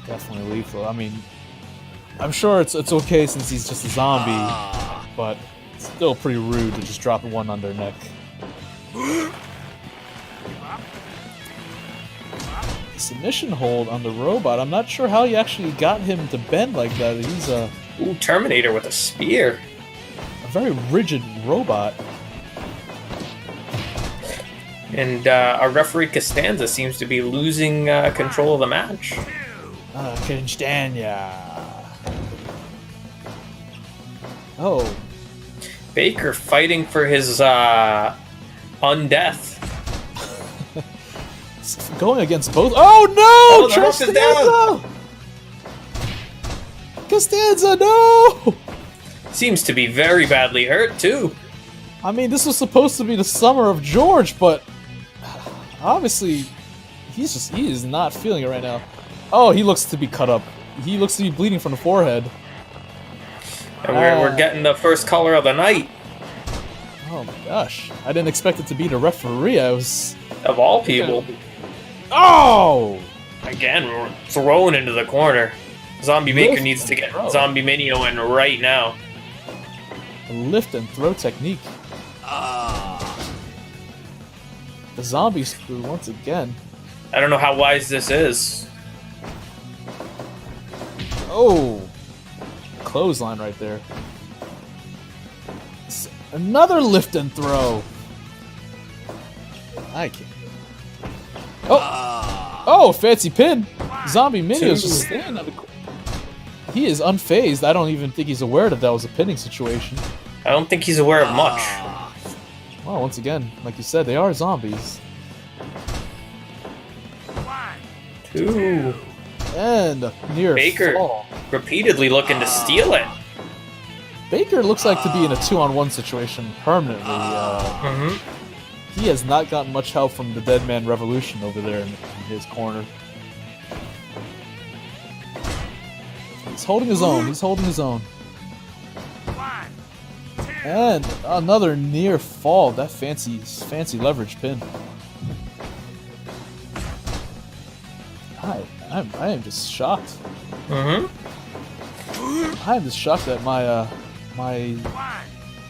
Definitely lethal. I mean, I'm sure it's okay since he's just a zombie, but it's still pretty rude to just drop one on their neck. Submission hold on the robot. I'm not sure how he actually got him to bend like that. He's a Terminator with a spear. A very rigid robot. And our referee Costanza seems to be losing control of the match. Costanza. Oh. Baker fighting for his undeath. Going against both. Oh no! Oh, Costanza! Costanza, no! Seems to be very badly hurt too. I mean, this was supposed to be the summer of George, but obviously he is not feeling it right now. Oh, he looks to be cut up. He looks to be bleeding from the forehead. And we're getting the first color of the night. Oh my gosh. I didn't expect it to be the referee. I was... Of all people. Oh! Again, we're thrown into the corner. Zombie Baker needs to get Zombie Minio in right now. A lift and throw technique. The zombie screw once again. I don't know how wise this is. Oh! Clothesline right there. Another lift and throw. I can't. Oh, fancy pin. Zombie Minio's just standing on the corner. He is unfazed. I don't even think he's aware that was a pinning situation. I don't think he's aware of much. Well, once again, like you said, they are zombies. 2. And a near Baker fall. repeatedly looking to steal it. Baker looks like to be in a 2-on-1 situation permanently. He has not gotten much help from the Dead Man Revolution over there in his corner. He's holding his own. He's holding his own. And another near fall. That fancy leverage pin. I am just shocked. I am just shocked that my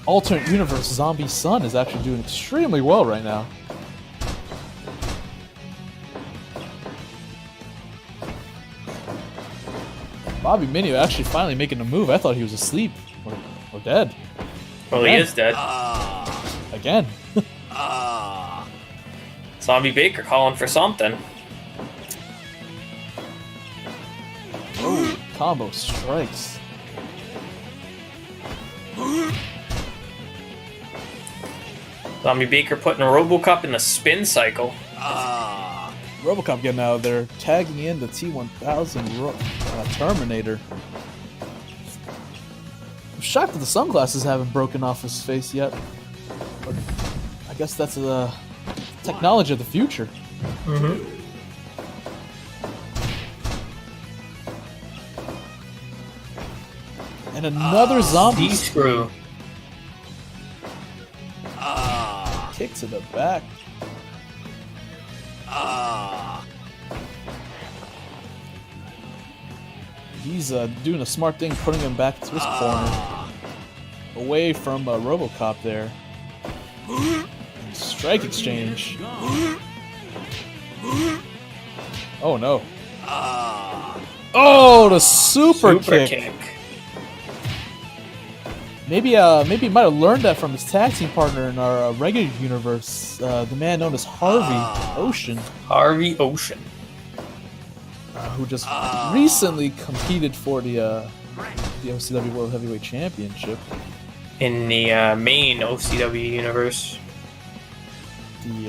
alternate universe zombie son is actually doing extremely well right now. Bobby Minio actually finally making a move. I thought he was asleep or dead. Well, he is dead. Again. Zombie Baker calling for something. Oh, combo strikes. Zombie Baker putting RoboCop in the spin cycle. RoboCop getting out of there, tagging in the T-1000 Terminator. I'm shocked that the sunglasses haven't broken off his face yet. But I guess that's the technology of the future. And another zombie screw. Kick to the back. He's doing a smart thing, putting him back to his corner. Away from RoboCop there. Strike exchange. Oh no. Oh, the super kick. Maybe he might have learned that from his tag team partner in our regular universe, the man known as Harvey Ocean. Harvey Ocean. Who just recently competed for the OCW World Heavyweight Championship. In the main OCW universe.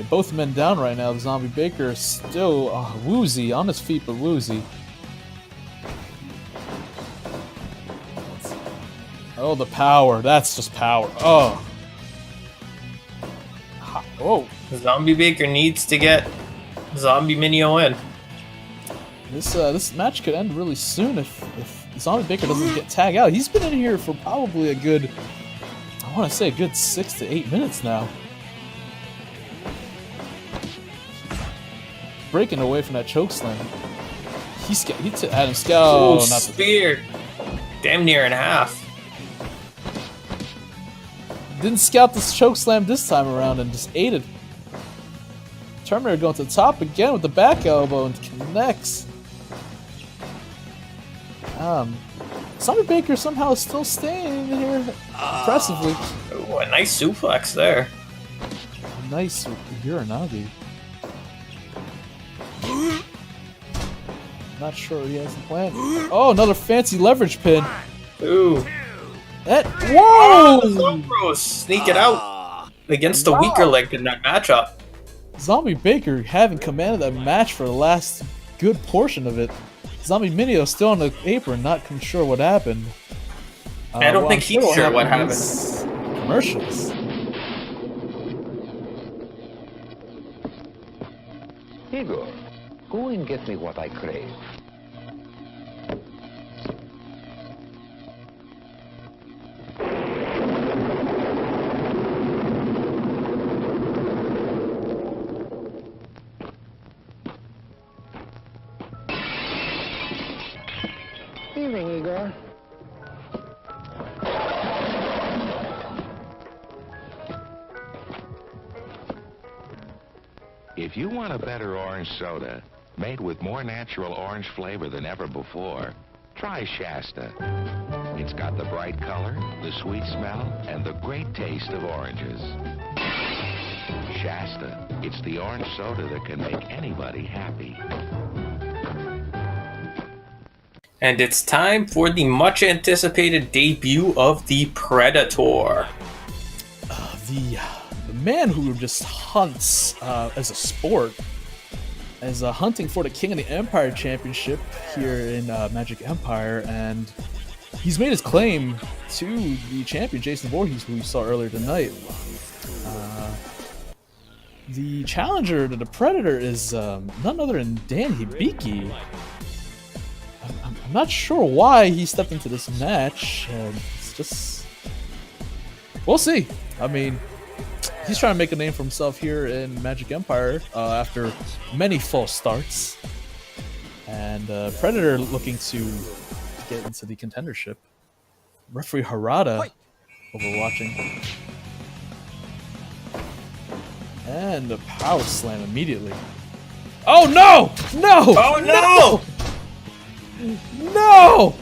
Both men down right now. The Zombie Baker is still woozy, on his feet but woozy. Oh, the power. That's just power. Oh. Oh. Zombie Baker needs to get Zombie Minio in. This match could end really soon if Zombie Baker doesn't get tagged out. He's been in here for probably a good 6 to 8 minutes now. Breaking away from that chokeslam. He took Adam Scout. Oh, not spear. Damn near in half. Didn't scout this chokeslam this time around and just ate it. Terminator going to the top again with the back elbow and connects. Zombie Baker somehow is still staying in here impressively. Ooh, a nice suplex there. Nice Uranagi. Not sure he has the plan. Oh, another fancy leverage pin. Ooh. Whoa! Zombros sneak it out against the weaker leg in that matchup. Zombie Baker having commanded that match for the last good portion of it. Zombie Minio still on the apron, not sure what happened. I don't think he's sure what happened. Commercials. Igor, go and get me what I crave. Evening, Igor. If you want a better orange soda, made with more natural orange flavor than ever before, try Shasta. It's got the bright color, the sweet smell, and the great taste of oranges. Shasta. It's the orange soda that can make anybody happy. And it's time for the much anticipated debut of the Predator. The man who just hunts as a sport, as hunting for the King of the Empire Championship here in Magic Empire, and he's made his claim to the champion, Jason Voorhees, who we saw earlier tonight. The challenger to the Predator is none other than Dan Hibiki. I'm not sure why he stepped into this match. It's just... we'll see. I mean, he's trying to make a name for himself here in Magic Empire after many false starts. And Predator looking to get into the contendership. Referee Harada overwatching. And a power slam immediately. Oh no! No! Oh no! No!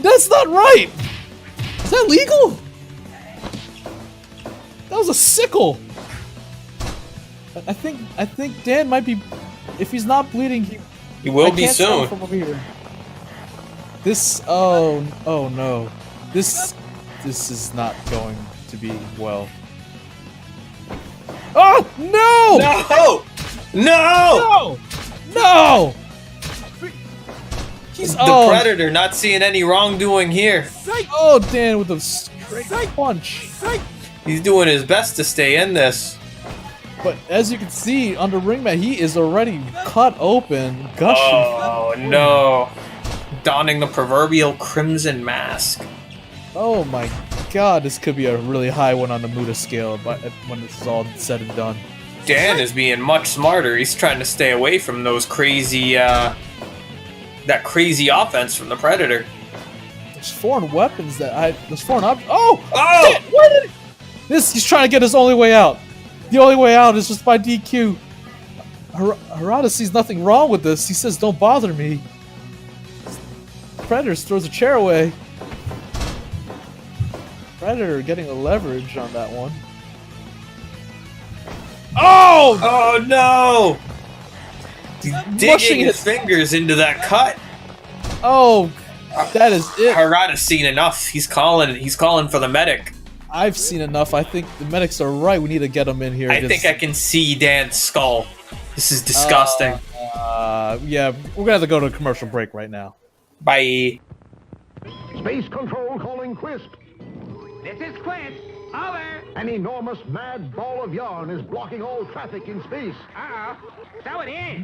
That's not right! Is that legal? That was a sickle! I think Dan might be... if he's not bleeding, He will be soon. From over here. This... oh no. This is not going to be well. Oh! No! No! No! No! He's the Predator not seeing any wrongdoing here. Oh, Dan with a straight punch. He's doing his best to stay in this. But as you can see, on the ring mat, he is already cut open, gushing. Oh no. Donning the proverbial crimson mask. Oh my god, this could be a really high one on the Muda scale when this is all said and done. Dan is being much smarter. He's trying to stay away from those crazy, that crazy offense from the Predator. There's foreign weapons there's foreign objects. Oh! Oh! Shit, where did he's trying to get his only way out. The only way out is just by DQ. Harada sees nothing wrong with this. He says, "Don't bother me." Predator throws a chair away. Predator getting a leverage on that one. Oh! Oh no! He's digging his fingers into that cut. Oh, that is it. Harada's seen enough. He's calling for the medic. I've seen enough. I think the medics are right. We need to get him in here. I think I can see Dan's skull. This is disgusting. Yeah, we're gonna have to go to a commercial break right now. Bye. Space Control calling Quisp. This is Quisp. Over. An enormous mad ball of yarn is blocking all traffic in space. Uh-oh. So it is.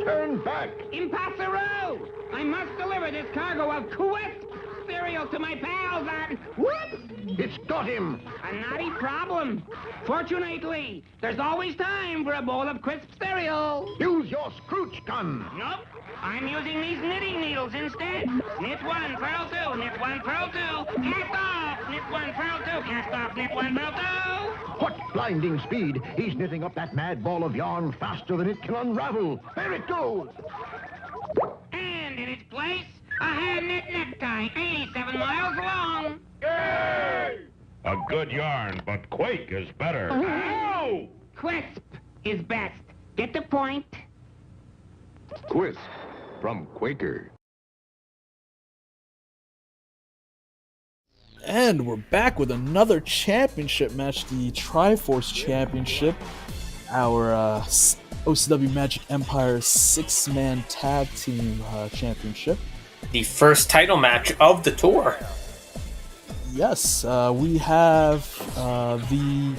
Turn back. Impossible! I must deliver this cargo of Quisp cereal to my pals and... whoops! It's got him. A naughty problem. Fortunately, there's always time for a bowl of crisp cereal. Use your scrooch gun. Nope. I'm using these knitting needles instead. Knit one, purl two, knit one, purl two, cast off, knit one, purl two, cast off, knit one, purl two. What blinding speed. He's knitting up that mad ball of yarn faster than it can unravel. There it goes. And in its place, a hand-knit necktie, 87 miles long. Yay! A good yarn, but Quake is better. Ow! Quisp is best. Get the point? Quisp from Quaker. And we're back with another championship match, the Triforce Championship, our OCW Magic Empire 6-man tag team championship. The first title match of the tour. Yes, we have the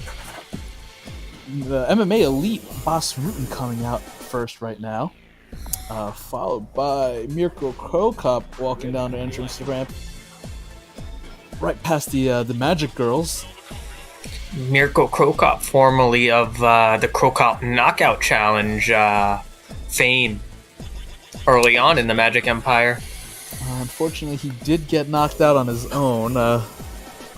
MMA Elite Boss Rutan coming out first right now, followed by Mirko Krokop walking down the entrance ramp, right past the Magic Girls. Mirko Krokop, formerly of the Krokop Knockout Challenge fame, early on in the Magic Empire. Unfortunately, he did get knocked out on his own.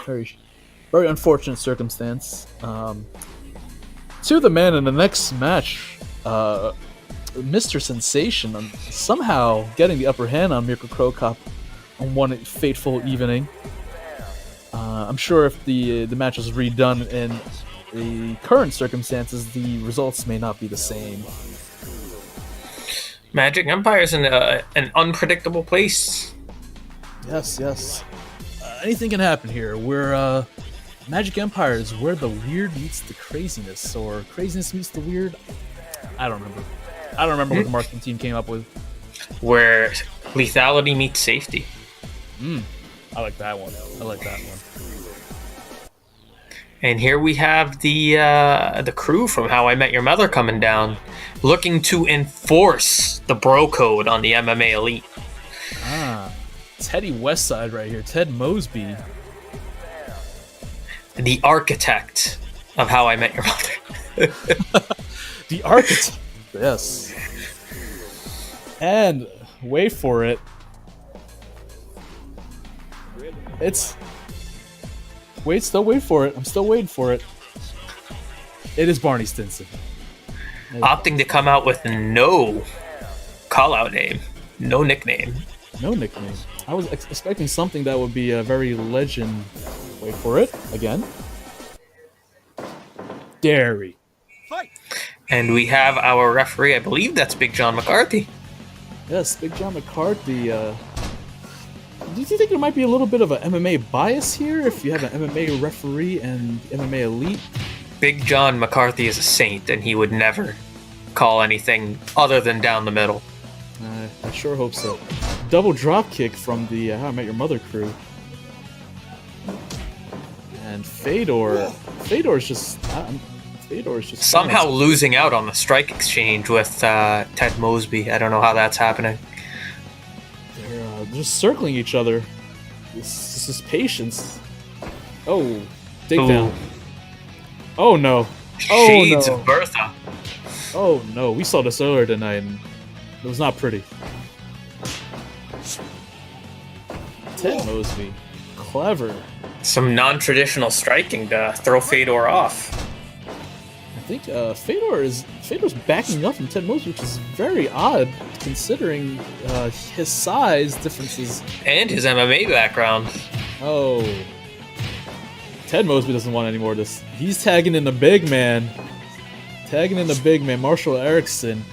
Very unfortunate circumstance. To the man in the next match, Mr. Sensation, somehow getting the upper hand on Mirko Krokop on one fateful evening. I'm sure if the match was redone in the current circumstances, the results may not be the same. Magic Empire's in an unpredictable place. Yes. Anything can happen here. We're Magic Empire is where the weird meets the craziness, or craziness meets the weird. I don't remember what the marketing team came up with. Where lethality meets safety. I like that one. And here we have the crew from How I Met Your Mother coming down, looking to enforce the bro code on the MMA Elite. Teddy Westside right here. Ted Mosby. The architect of How I Met Your Mother. The architect. Yes. And wait for it. Still wait for it. I'm still waiting for it. It is Barney Stinson. Opting to come out with no call-out name. No nickname. No nickname. I was expecting something that would be a very legend. Wait for it. Again. Dairy. And we have our referee. I believe that's Big John McCarthy. Yes, Big John McCarthy. Do you think there might be a little bit of an MMA bias here if you have an MMA referee and MMA elite? Big John McCarthy is a saint, and he would never call anything other than down the middle. I sure hope so. Double drop kick from the How I Met Your Mother crew. And Fedor is just somehow losing out on the strike exchange with Ted Mosby. I don't know how that's happening. They're just circling each other. This is patience. Oh, takedown. Oh no. Shades of Bertha. Oh no, we saw this earlier tonight and it was not pretty. Ted Mosby. Clever. Some non-traditional striking to throw Fedor off. I think Fedor's backing up from Ted Mosby, which is very odd considering his size differences and his MMA background. Oh, Ted Mosby doesn't want any more of this. He's tagging in the big man. Marshall Erickson.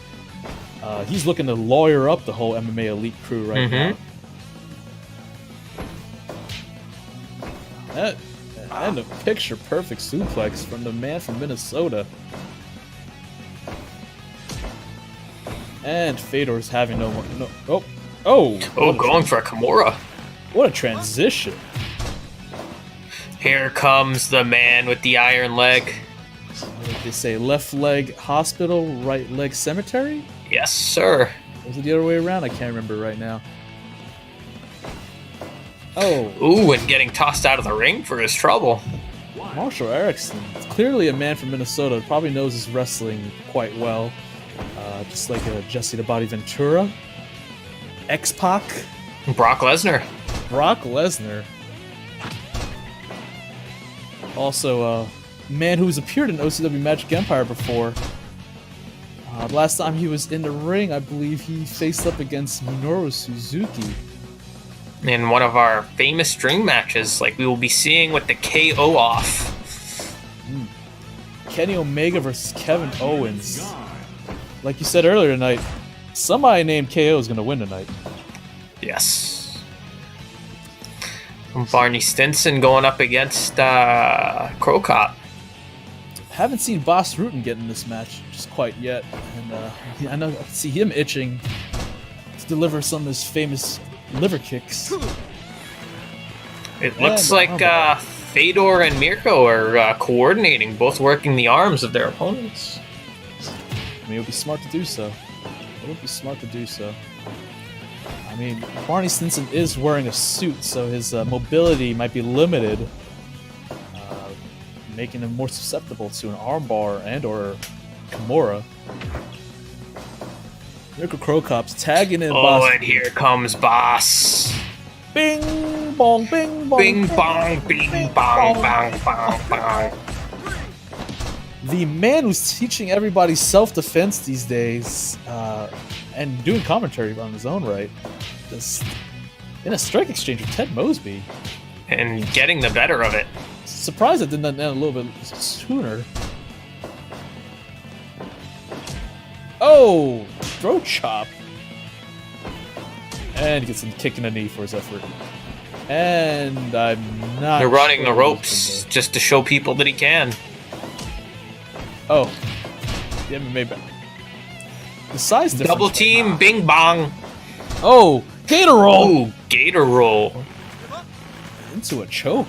He's looking to lawyer up the whole MMA Elite crew right now. And a picture-perfect suplex from the man from Minnesota. And Fedor's having going for a Kimura. What a transition. Here comes the man with the iron leg. What they say, left leg hospital, right leg cemetery? Yes, sir. Was it the other way around? I can't remember right now. Ooh, and getting tossed out of the ring for his trouble. Marshall Erickson, clearly a man from Minnesota, probably knows his wrestling quite well. Just like Jesse the Body Ventura, X-Pac, Brock Lesnar. Also, a man who's appeared in OCW Magic Empire before. Last time he was in the ring, I believe he faced up against Minoru Suzuki. In one of our famous dream matches, like we will be seeing with the KO off. Kenny Omega versus Kevin Owens. Like you said earlier tonight, somebody named KO is going to win tonight. Yes. Barney Stinson going up against Crow Cop. Haven't seen Boss Rutan get in this match just quite yet, and I know I can see him itching to deliver some of his famous liver kicks. It looks like Fedor and Mirko are coordinating, both working the arms of their opponents. I mean, it would be smart to do so. I mean, Barney Stinson is wearing a suit, so his mobility might be limited, making him more susceptible to an armbar and or Kimura. Mirko Crow Cop's tagging in. Boss. And here comes Boss. Bing bong, bing bong, bing bong, bing bong, bong, bong, bong. The man who's teaching everybody self-defense these days, and doing commentary on his own right, just in a strike exchange with Ted Mosby, and getting the better of it. surprised it didn't end a little bit sooner. Oh! Throat chop. And he gets a kick in the knee for his effort. And I'm not. They're running the ropes just to show people that he can. Oh. The MMA back. The size difference. Double team, bing bong. Oh! Gator roll! Oh, gator roll. Into a choke.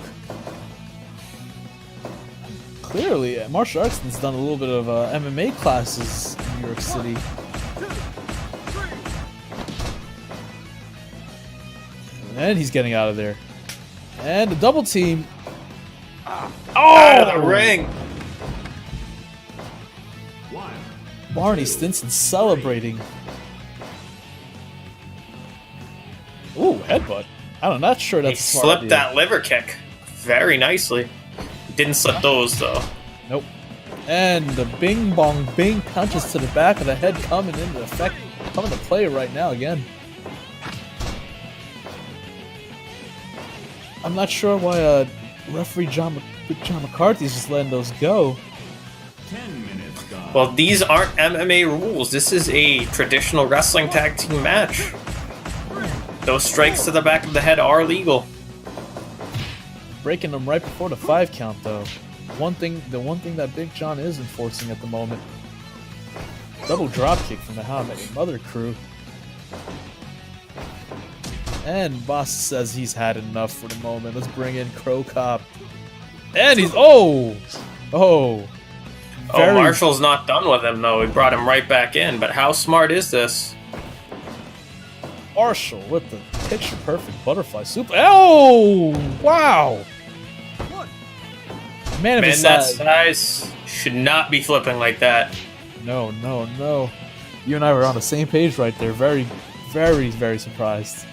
Clearly, martial arts has done a little bit of MMA classes in New York City. And he's getting out of there. And the double team. Oh! Out of the ring. Barney Stinson celebrating. Ooh, headbutt. I'm not sure that's He smart slipped idea. that liver kick very nicely. Didn't slip those though. Nope. And the bing bong bing punches to the back of the head coming into effect, coming to play right now again. I'm not sure why referee John McCarthy's just letting those go. 10 minutes gone. Well, these aren't MMA rules. This is a traditional wrestling tag team match. Those strikes to the back of the head are legal. Breaking them right before the 5 count, though. The one thing that Big John is enforcing at the moment. Double drop kick from the How I Met Your Mother crew. And Boss says he's had enough for the moment. Let's bring in Crow Cop. And he's oh. Marshall's not done with him though. He brought him right back in. But how smart is this? Marshall with the picture perfect butterfly super. Oh wow! Man that size should not be flipping like that. No. You and I were on the same page right there. Very, very, very surprised.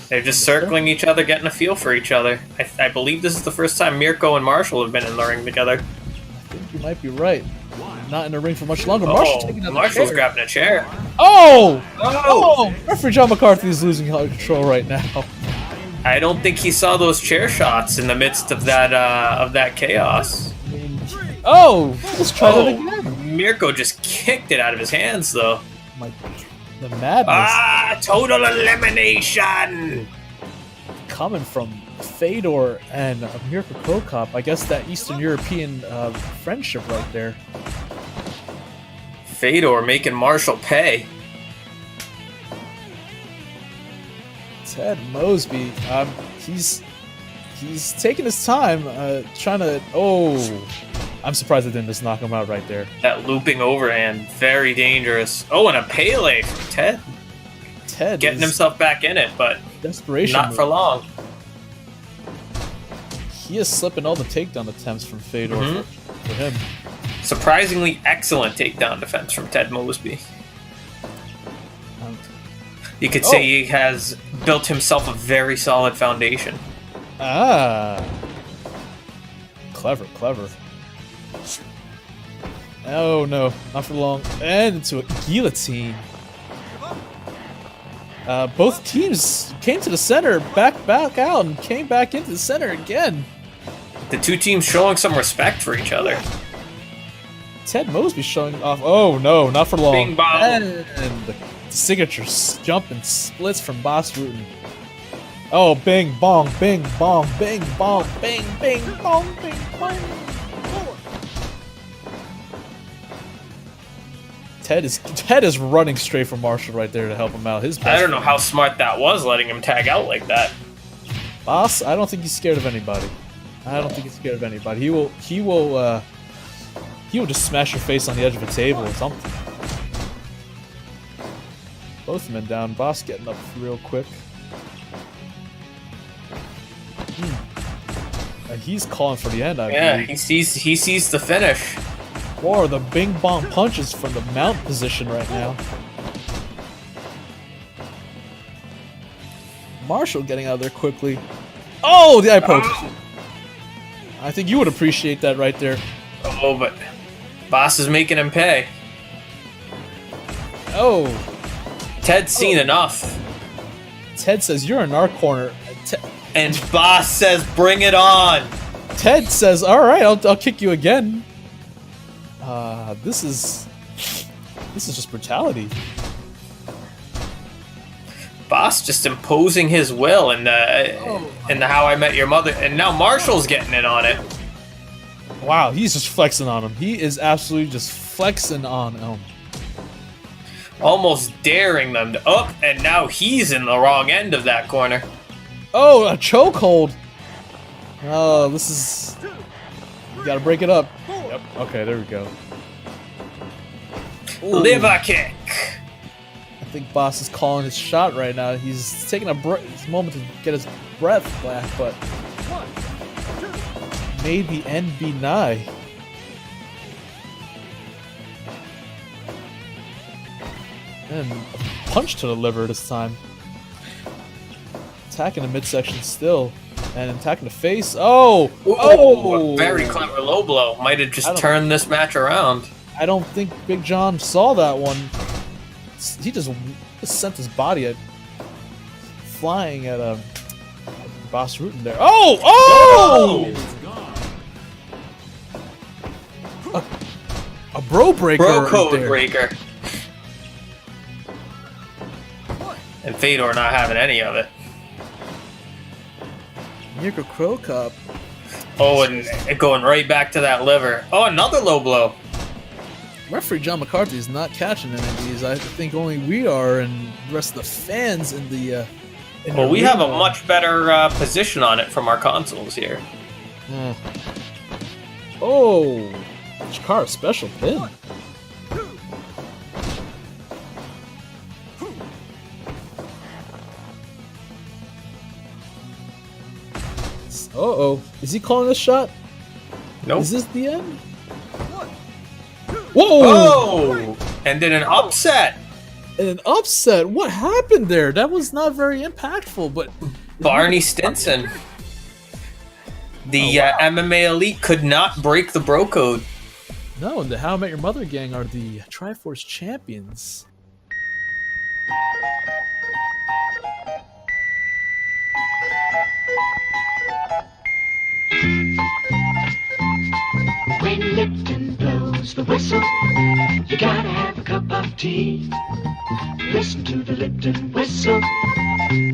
They're just circling each other, getting a feel for each other. I believe this is the first time Mirko and Marshall have been in the ring together. I think you might be right. Not in the ring for much longer. Marshall's grabbing a chair. Oh! Referee John McCarthy is losing control right now. I don't think he saw those chair shots in the midst of that chaos. Let's try that again. Mirko just kicked it out of his hands, though. The madness. Total elimination! Coming from Fedor and Mirko Krokop. I guess that Eastern European friendship right there. Fedor making Marshall pay. Ted Mosby, he's taking his time, trying to. I'm surprised I didn't just knock him out right there. That looping overhand, very dangerous. Oh, and a Pele from Ted. Ted getting himself back in it, but desperation not for long. He is slipping all the takedown attempts from Fedor for him. Surprisingly excellent takedown defense from Ted Mosby. You could say he has built himself a very solid foundation. Clever. Oh no, not for long. And into a guillotine. Both teams came to the center, back out, and came back into the center again. The two teams showing some respect for each other. Ted Mosby showing off. Oh no, not for long. Bing bong. And the signature jump and splits from Boss Rutan. Oh, bing bong, bing bong, bing bong, bing bong, bing bong. Ted is running straight for Marshall right there to help him out. I don't know how smart that was, letting him tag out like that. Boss, I don't think he's scared of anybody. He will just smash your face on the edge of a table or something. Both men down. Boss getting up real quick. He's calling for the end, I believe. he sees the finish. Or the bing bong punches from the mount position right now. Marshall getting out of there quickly. Oh, the eye poke. I think you would appreciate that right there. Oh, but Boss is making him pay. Oh. Ted's seen enough. Ted says, you're in our corner. And Boss says, bring it on. Ted says, all right, I'll kick you again. This is just brutality. Boss just imposing his will in the How I Met Your Mother, and now Marshall's getting in on it. Wow, he's just flexing on him. He is absolutely just flexing on him. Almost daring them to up, and now he's in the wrong end of that corner. Oh, a chokehold. Oh, this is... You gotta break it up. Yep, okay, there we go. Ooh. Liver kick. I think Boss is calling his shot right now. He's taking his moment to get his breath back, but... May the end be nigh. And a punch to the liver this time. Attacking the midsection still. And attacking the face. Oh! Ooh, oh! A very clever low blow. Might have just turned this match around. I don't think Big John saw that one. He just sent his body flying at Boss Rutan there. Oh! Oh! A bro breaker. Bro code breaker. And Fedor not having any of it. Mirko Crow Cup. Oh, and going right back to that liver. Oh, another low blow. Referee John McCarthy is not catching any of these. I think only we are, and the rest of the fans in the. Well, we have a much better position on it from our consoles here. Oh, Chikara special pin. Uh-oh. Is he calling this shot? Nope. Is this the end? Whoa! Oh! And then an upset. An upset? What happened there? That was not very impactful, but... Barney Stinson. The MMA Elite could not break the bro code. No, and the How I Met Your Mother gang are the Triforce champions. When Lipton blows the whistle, you gotta have a cup of tea. Listen to the Lipton whistle.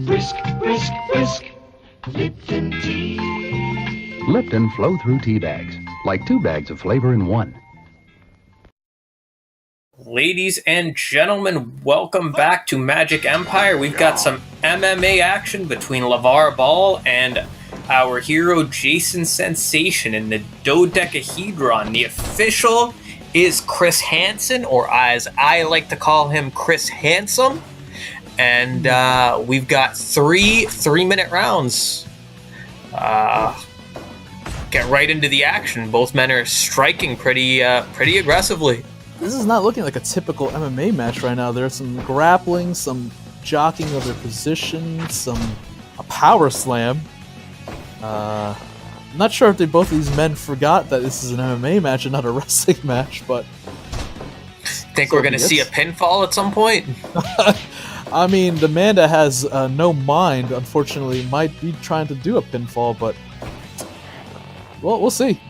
Brisk, brisk, brisk. Lipton tea. Lipton flow-through tea bags, like 2 bags of flavor in 1. Ladies and gentlemen, welcome back to Magic Empire. We've got some MMA action between LeVar Ball and our hero Jason Sensation in the dodecahedron. The official is Chris Hansen, or as I like to call him, Chris Handsome. And we've got 3 3-minute rounds. Get right into the action. Both men are striking pretty aggressively. This is not looking like a typical MMA match right now. There's some grappling, some jockeying of their position, a power slam. I'm not sure if both of these men forgot that this is an MMA match and not a wrestling match, but... Think we're going to see a pinfall at some point? I mean, the man that has no mind, unfortunately, might be trying to do a pinfall, but... Well, we'll see.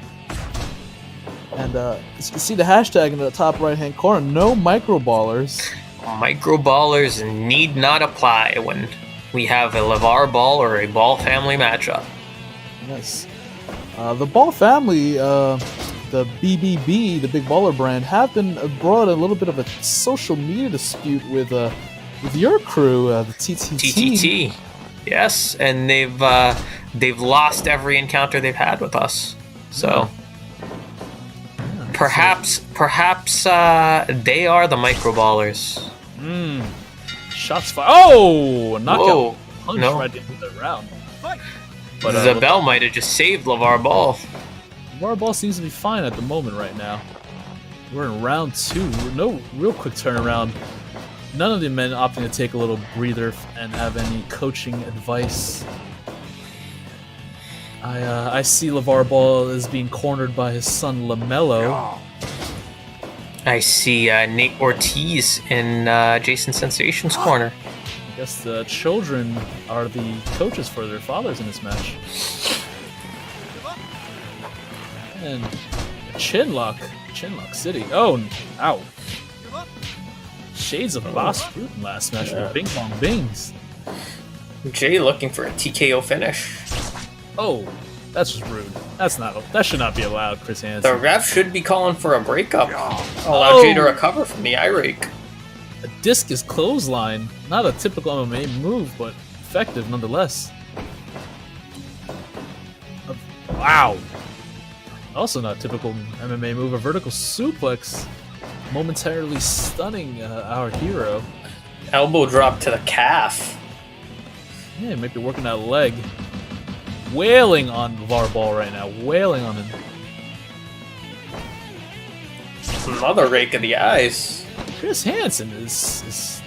And you can see the hashtag in the top right-hand corner, no microballers. Microballers need not apply when we have a LeVar Ball or a Ball family matchup. Yes. The Ball family, the BBB, the Big Baller brand, have been brought a little bit of a social media dispute with your crew, the TTT. TTT. Yes, and they've lost every encounter they've had with us. So perhaps they are the microballers. Shots fired. Oh, knockout punch no. right into the round. But Zabel might have just saved LeVar Ball. LeVar Ball seems to be fine at the moment right now. We're in round 2. No real quick turnaround. None of the men opting to take a little breather and have any coaching advice. I see LeVar Ball as being cornered by his son LaMelo. I see Nate Ortiz in Jason Sensation's corner. I guess the children are the coaches for their fathers in this match. And Chinlock City. Oh, ow. Shades of Boss Fruit in last match with Bing Bong Bings. Jay looking for a TKO finish. Oh, that's just rude. That should not be allowed, Chris Hansen. The ref should be calling for a breakup. Allow Jay to recover from the eye rake. A discus clothesline. Not a typical MMA move, but effective nonetheless. Wow. Also not typical MMA move, a vertical suplex. Momentarily stunning our hero. Elbow drop to the calf. Yeah, might be working that leg. Wailing on LeVar Ball right now. Wailing on him. Another rake of the eyes. Chris Hansen he's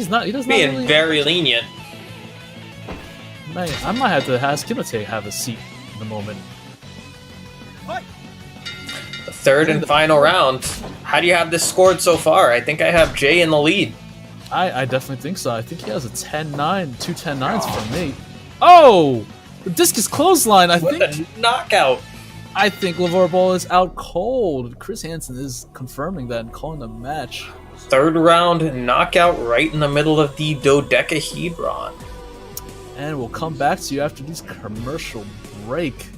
not being very lenient. I might have to ask him to have a seat in the moment. The third and final round. How do you have this scored so far? I think I have Jay in the lead. I definitely think so. I think he has a 10-9, 2 10-9s from me. Oh! The discus clothesline, What a knockout. I think LeVar Ball is out cold. Chris Hansen is confirming that and calling the match. Third round knockout right in the middle of the dodecahedron. And we'll come back to you after this commercial break.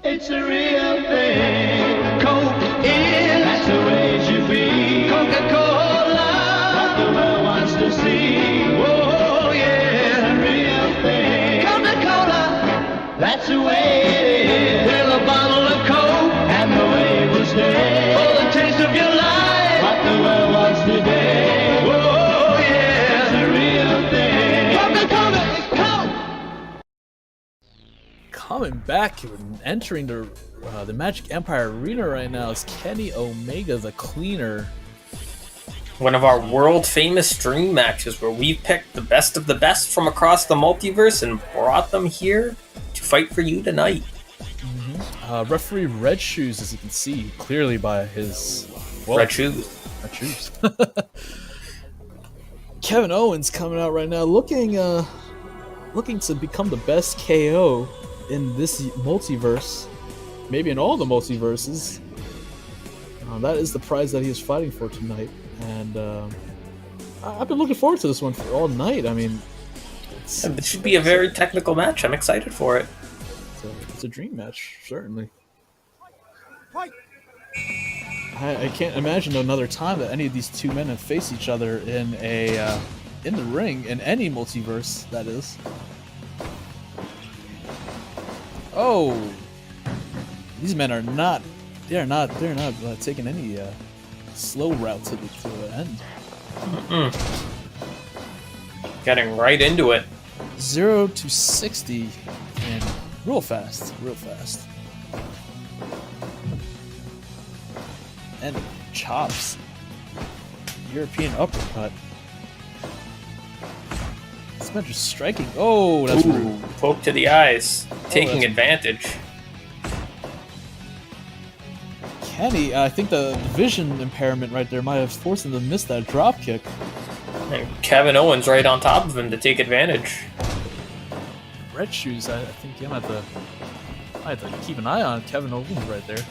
It's a real thing. Coke is, that's the way it should be. Coca-Cola, what the world wants to see. Oh yeah, it's a real thing. Coca-Cola, that's the way it is. Fill a bottle of Coke, and the way it will stay. For the taste of your life, what the world wants today. Oh yeah, it's a real thing. Coca-Cola is Coke. Coming back and entering the Magic Empire Arena right now is Kenny Omega, the Cleaner. One of our world famous dream matches where we picked the best of the best from across the multiverse and brought them here to fight for you tonight. Referee Red Shoes, as you can see clearly by his Red Shoes. Kevin Owens coming out right now, looking to become the best KO in this multiverse, maybe in all the multiverses. That is the prize that he is fighting for tonight, and I've been looking forward to this one for all night. I mean, it should be a very technical match. I'm excited for it. It's a dream match, certainly. I can't imagine another time that any of these two men have faced each other in the ring in any multiverse. That is. Oh, these men are not. They're not taking any slow route to the end. Getting right into it. 0 to 60 and real fast. And chops. European uppercut. This man just striking. Oh, that's rude. Poke to the eyes. Taking advantage. Kenny, I think the vision impairment right there might have forced him to miss that drop kick. And Kevin Owens right on top of him to take advantage. Red Shoes, I think I have to keep an eye on Kevin Owens right there.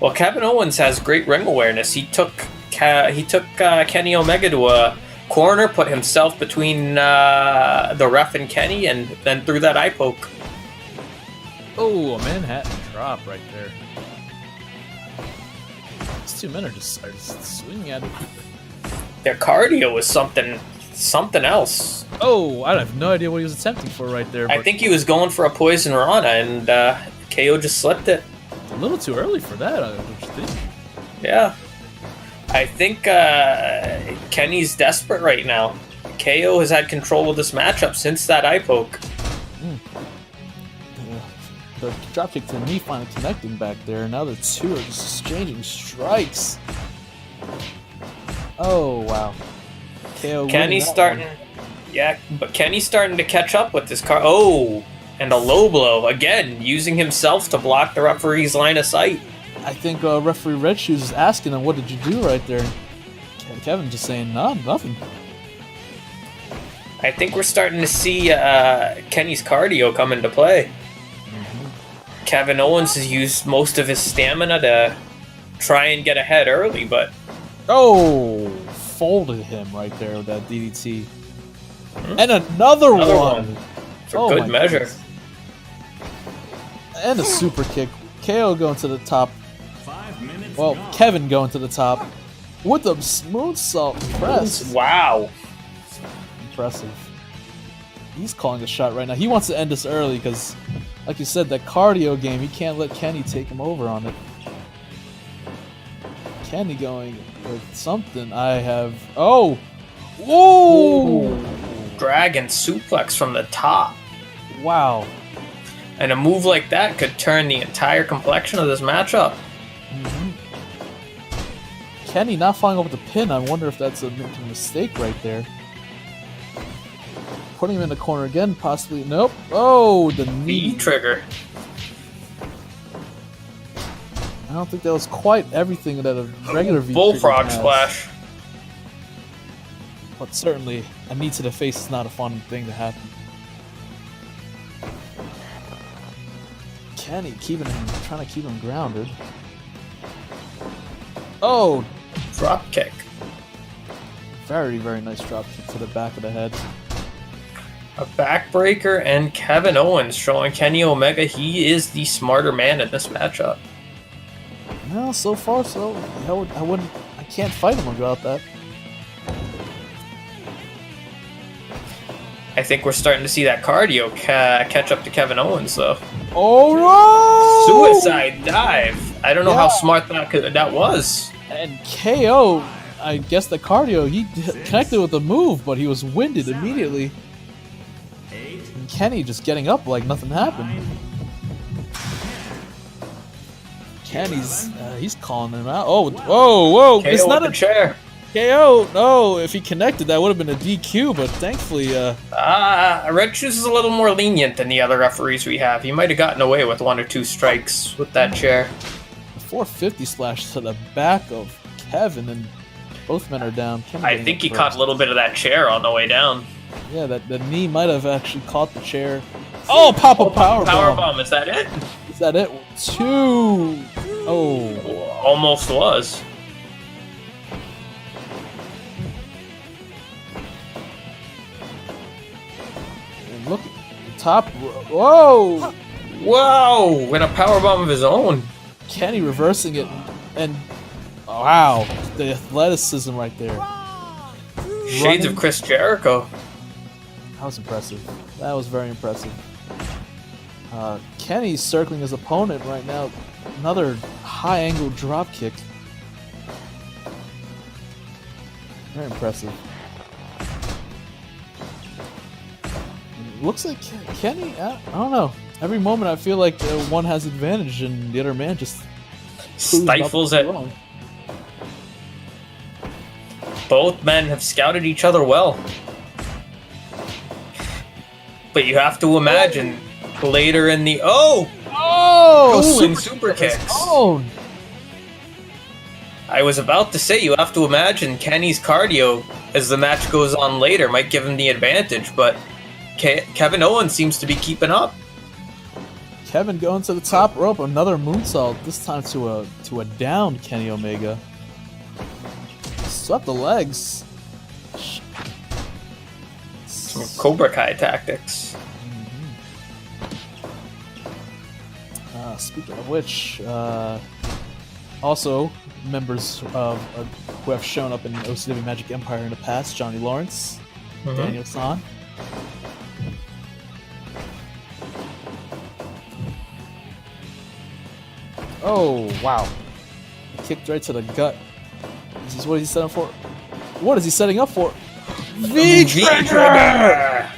Well, Kevin Owens has great ring awareness. He took Kenny Omega to a corner, put himself between the ref and Kenny, and then threw that eye poke. Oh, a Manhattan drop right there. These two men are just swinging at it. Their cardio is something else. Oh, I have no idea what he was attempting for right there. I think he was going for a Poison Rana, and KO just slipped it. A little too early for that, I would think. Yeah. I think Kenny's desperate right now. KO has had control of this matchup since that eye poke. The dropkick to the knee finally connecting back there. Now the two are just exchanging strikes. Oh, wow. KO Kenny's starting... Yeah, but Kenny's starting to catch up with this car. Oh, and a low blow. Again, using himself to block the referee's line of sight. I think referee Red Shoes is asking him, what did you do right there? Kevin just saying, nah, nothing. I think we're starting to see Kenny's cardio come into play. Kevin Owens has used most of his stamina to try and get ahead early, but... Oh! Folded him right there with that DDT. And another one! For good measure. Goodness. And a super kick. KO going to the top. Well, Kevin going to the top. With a smooth salt press. Wow. Impressive. He's calling a shot right now. He wants to end this early because, like you said, that cardio game, he can't let Kenny take him over on it. Kenny going with something. I have... Oh! Whoa! Dragon suplex from the top. Wow. And a move like that could turn the entire complexion of this matchup. Kenny not following up with the pin. I wonder if that's a mistake right there. Putting him in the corner again, possibly. Nope. Oh, the knee trigger. I don't think that was quite everything that a regular V bullfrog has. splash. But certainly, a knee to the face is not a fun thing to happen. Kenny trying to keep him grounded. Oh! Drop kick. Very, very nice drop kick to the back of the head. A backbreaker, and Kevin Owens showing Kenny Omega he is the smarter man in this matchup. Well, so far, so I can't fight him about that. I think we're starting to see that cardio catch up to Kevin Owens, though. Oh no! Suicide dive. I don't know how smart that was. And KO, I guess the cardio, he connected with the move, but he was winded immediately. And Kenny just getting up like nothing happened. Kenny's he's calling him out. Oh, whoa! KO It's not a chair. KO. No, if he connected, that would have been a DQ. But thankfully, Red Shoes is a little more lenient than the other referees we have. He might have gotten away with 1 or 2 strikes with that chair. 450 splash to the back of Kevin, and both men are down. I think he caught a little bit of that chair on the way down. Yeah, the knee might have actually caught the chair. Oh, pop-up powerbomb. Powerbomb, is that it? Is that it? 2. Oh. Almost was. And look at the top. Whoa! Whoa! With a powerbomb of his own. Kenny reversing it, and wow, the athleticism right there. Shades of Chris Jericho. That was impressive. That was very impressive. Kenny's circling his opponent right now. Another high-angle drop kick. Very impressive. Looks like Kenny, I don't know. Every moment I feel like one has advantage and the other man just stifles it. Both men have scouted each other well. But you have to imagine later in the super kicks. I was about to say you have to imagine Kenny's cardio as the match goes on later might give him the advantage, but Kevin Owens seems to be keeping up. Kevin going to the top rope, another moonsault, this time to a downed Kenny Omega. Swept the legs. Some Cobra Kai tactics. Speaking of which, also members of who have shown up in OCW Magic Empire in the past, Johnny Lawrence, Daniel San. Oh, wow. Kicked right to the gut. This is what he's setting up for. What is he setting up for? V-Trigger!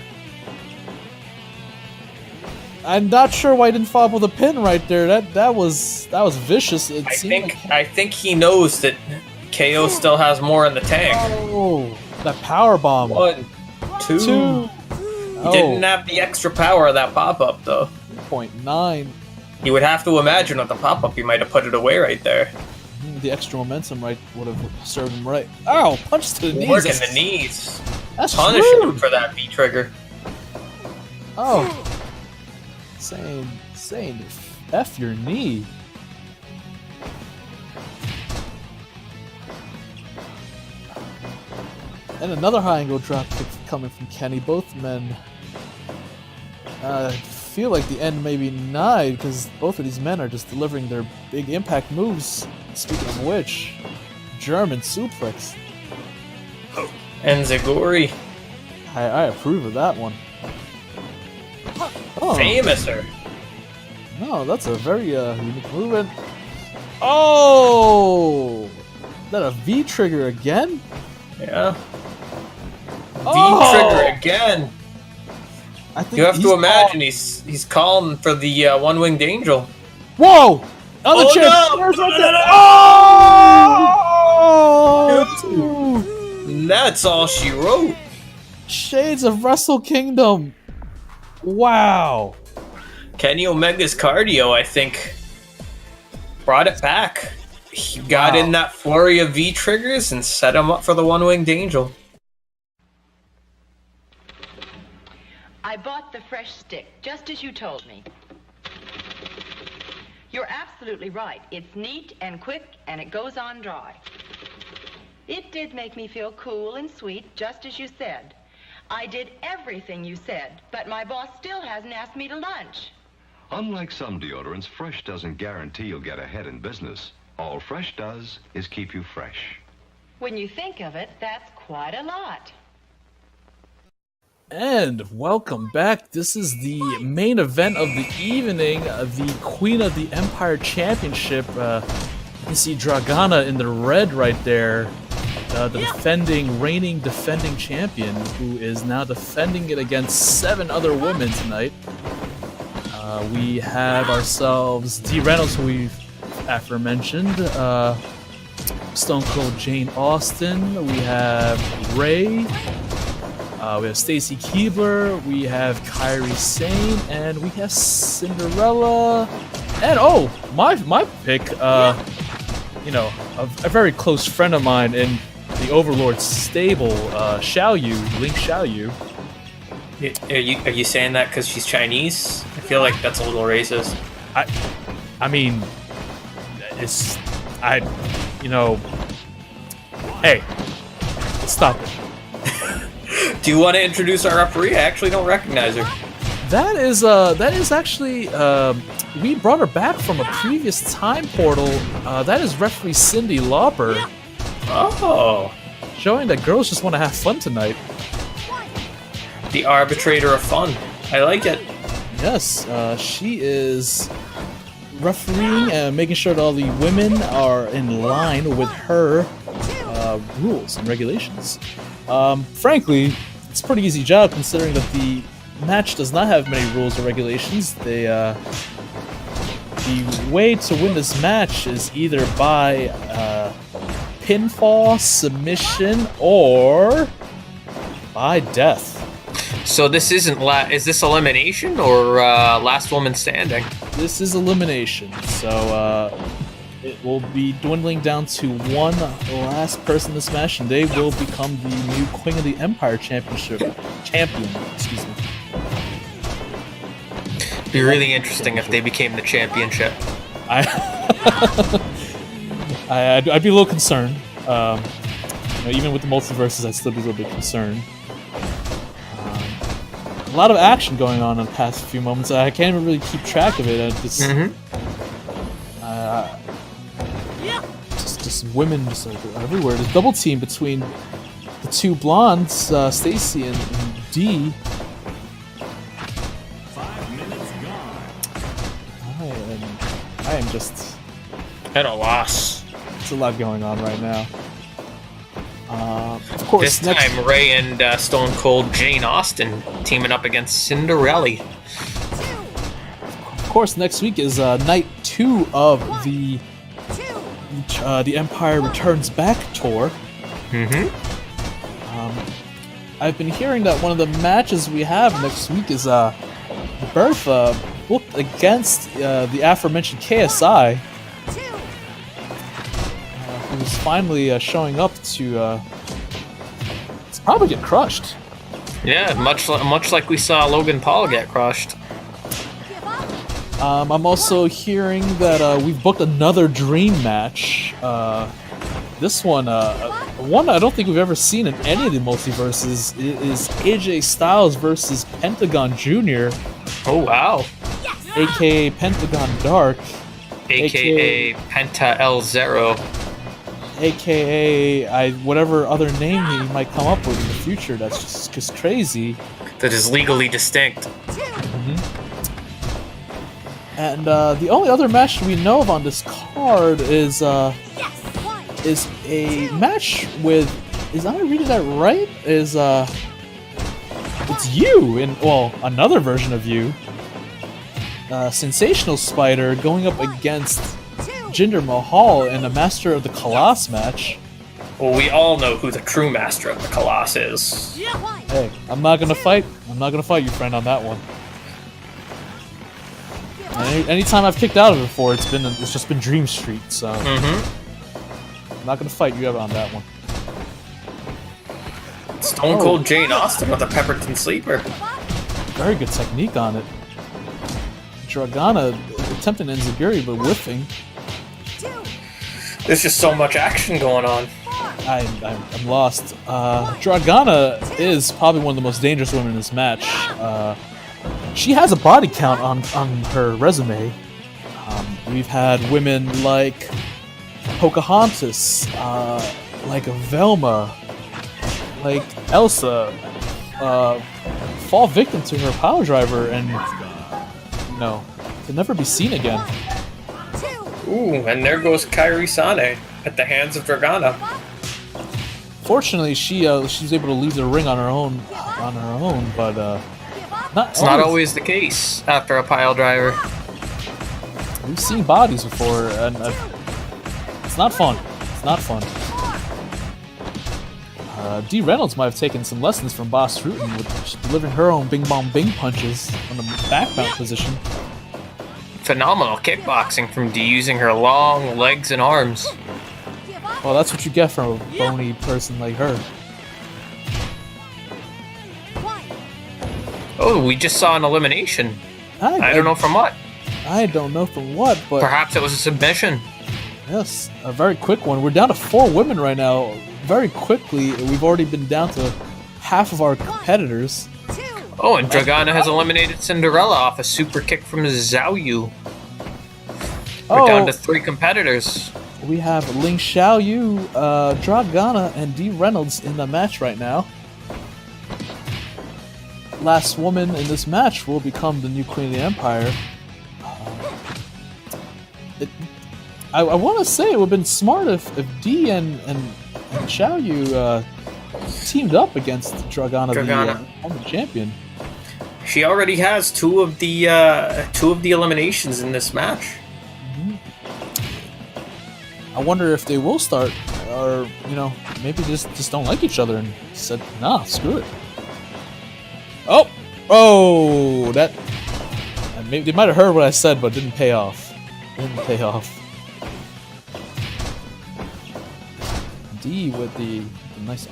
I'm not sure why he didn't follow up with a pin right there. That was vicious. I think he knows that KO still has more in the tank. Oh, that power bomb. 1, 2. He didn't have the extra power of that pop-up though. 0.9. You would have to imagine with the pop-up he might have put it away right there. The extra momentum right would have served him right. Ow! Punch to the knees. Working the knees. That's Punish rude. him for that V trigger. Oh. Saying F your knee. And another high angle drop kick coming from Kenny. Both men feel like the end may be nigh because both of these men are just delivering their big impact moves. Speaking of which, German suplex. Enziguri. I approve of that one. Oh. Famouser. No, that's a very unique movement. Oh! Is that a V trigger again? Yeah. Oh! V-trigger again. I think You have to imagine he's calling for the one-winged angel. Whoa! Other Oh, chip! no! There's right there. Oh! And that's all she wrote. Shades of Wrestle Kingdom. Wow. Kenny Omega's cardio, I think, brought it back. He got in that flurry of V-triggers and set him up for the one-winged angel. I bought the fresh stick, just as you told me. You're absolutely right. It's neat and quick, and it goes on dry. It did make me feel cool and sweet, just as you said. I did everything you said, but my boss still hasn't asked me to lunch. Unlike some deodorants, Fresh doesn't guarantee you'll get ahead in business. All Fresh does is keep you fresh. When you think of it, that's quite a lot. And welcome back. This is the main event of the evening, the Queen of the Empire Championship. You can see Dragana in the red right there, the reigning defending champion, who is now defending it against 7 other women tonight. We have ourselves Dee Reynolds, who we've aforementioned, Stone Cold Jane Austen, we have Ray, we have Stacy Keibler, we have Kairi Sane, and we have Cinderella, and my pick, you know, a very close friend of mine in the Overlord stable, Link Xiaoyu. Are you saying that because she's Chinese? I feel like that's a little racist. I mean, hey, stop it. Do you want to introduce our referee? I actually don't recognize her. That is actually, we brought her back from a previous time portal. That is referee Cyndi Lauper. Oh. Showing that girls just want to have fun tonight. The arbitrator of fun. I like it. Yes, she is refereeing and making sure that all the women are in line with her rules and regulations. Frankly, it's a pretty easy job considering that the match does not have many rules or regulations. The way to win this match is either by pinfall, submission, or by death. So this isn't is this elimination or last woman standing? This is elimination. So it will be dwindling down to one last person in this match, and they will become the new Queen of the Empire champion. Excuse me. It'd be really interesting if they became the championship. I'd be a little concerned. Even with the multiverses, I'd still be a little bit concerned. A lot of action going on in the past few moments. I can't even really keep track of it. Just women just everywhere. There's double team between the two blondes, Stacy and Dee. 5 minutes gone. I am just at a loss. It's a lot going on right now. Of course, this time Ray and Stone Cold Jane Austen teaming up against Cinderella. Of course, next week is night 2 of the Empire Returns Back tour. I've been hearing that one of the matches we have next week is Bertha booked against the aforementioned KSI. finally showing up to probably get crushed. Yeah, much like we saw Logan Paul get crushed. I'm also hearing that we've booked another dream match. This one I don't think we've ever seen in any of the multiverses is AJ Styles versus Pentagon Jr. Oh wow! AKA Pentagon Dark. AKA Penta L0. AKA whatever other name he might come up with in the future. That's just crazy. That is legally distinct. And the only other match we know of on this card is a match with. Am I reading that right? It's you in another version of you. Sensational Spider going up against Jinder Mahal in a Master of the Colossus match. Well, we all know who the true Master of the Colossus is. Hey, I'm not gonna fight you, friend, on that one. Anytime I've kicked out of it before, it's just been Dream Street, so I'm not gonna fight you ever on that one. Stone Cold Jane Austen with a Pepperton Sleeper. Very good technique on it. Dragana attempting enziguri, but whiffing. There's just so much action going on. I'm lost. Dragana is probably one of the most dangerous women in this match. She has a body count on her resume. We've had women like Pocahontas, like Velma, like Elsa, fall victim to her power driver and to never be seen again. Ooh, and there goes Kairi Sane at the hands of Dragana. Fortunately, she's able to leave the ring on her own, but it's not always the case after a pile driver. We've seen bodies before, and it's not fun. It's not fun. Dee Reynolds might have taken some lessons from Boss Rutan with delivering her own bing bong bing punches on the back mount position. Phenomenal kickboxing from Dee using her long legs and arms. Well, that's what you get from a bony person like her. Oh, we just saw an elimination. I don't know from what. I don't know from what, but perhaps it was a submission. Yes, a very quick one. We're down to 4 women right now. Very quickly, we've already been down to half of our competitors. Oh, and Dragana has eliminated Cinderella off a super kick from Zhao Yu. We're down to 3 competitors. We have Ling Xiaoyu, Dragana, and Dee Reynolds in the match right now. Last woman in this match will become the new Queen of the Empire. I want to say it would have been smart if Dee and Xiaoyu teamed up against Dragana. The champion. She already has 2 of the eliminations in this match. I wonder if they will start, or maybe just don't like each other and said, nah, screw it. That maybe they might have heard what I said, but didn't pay off. D with the nice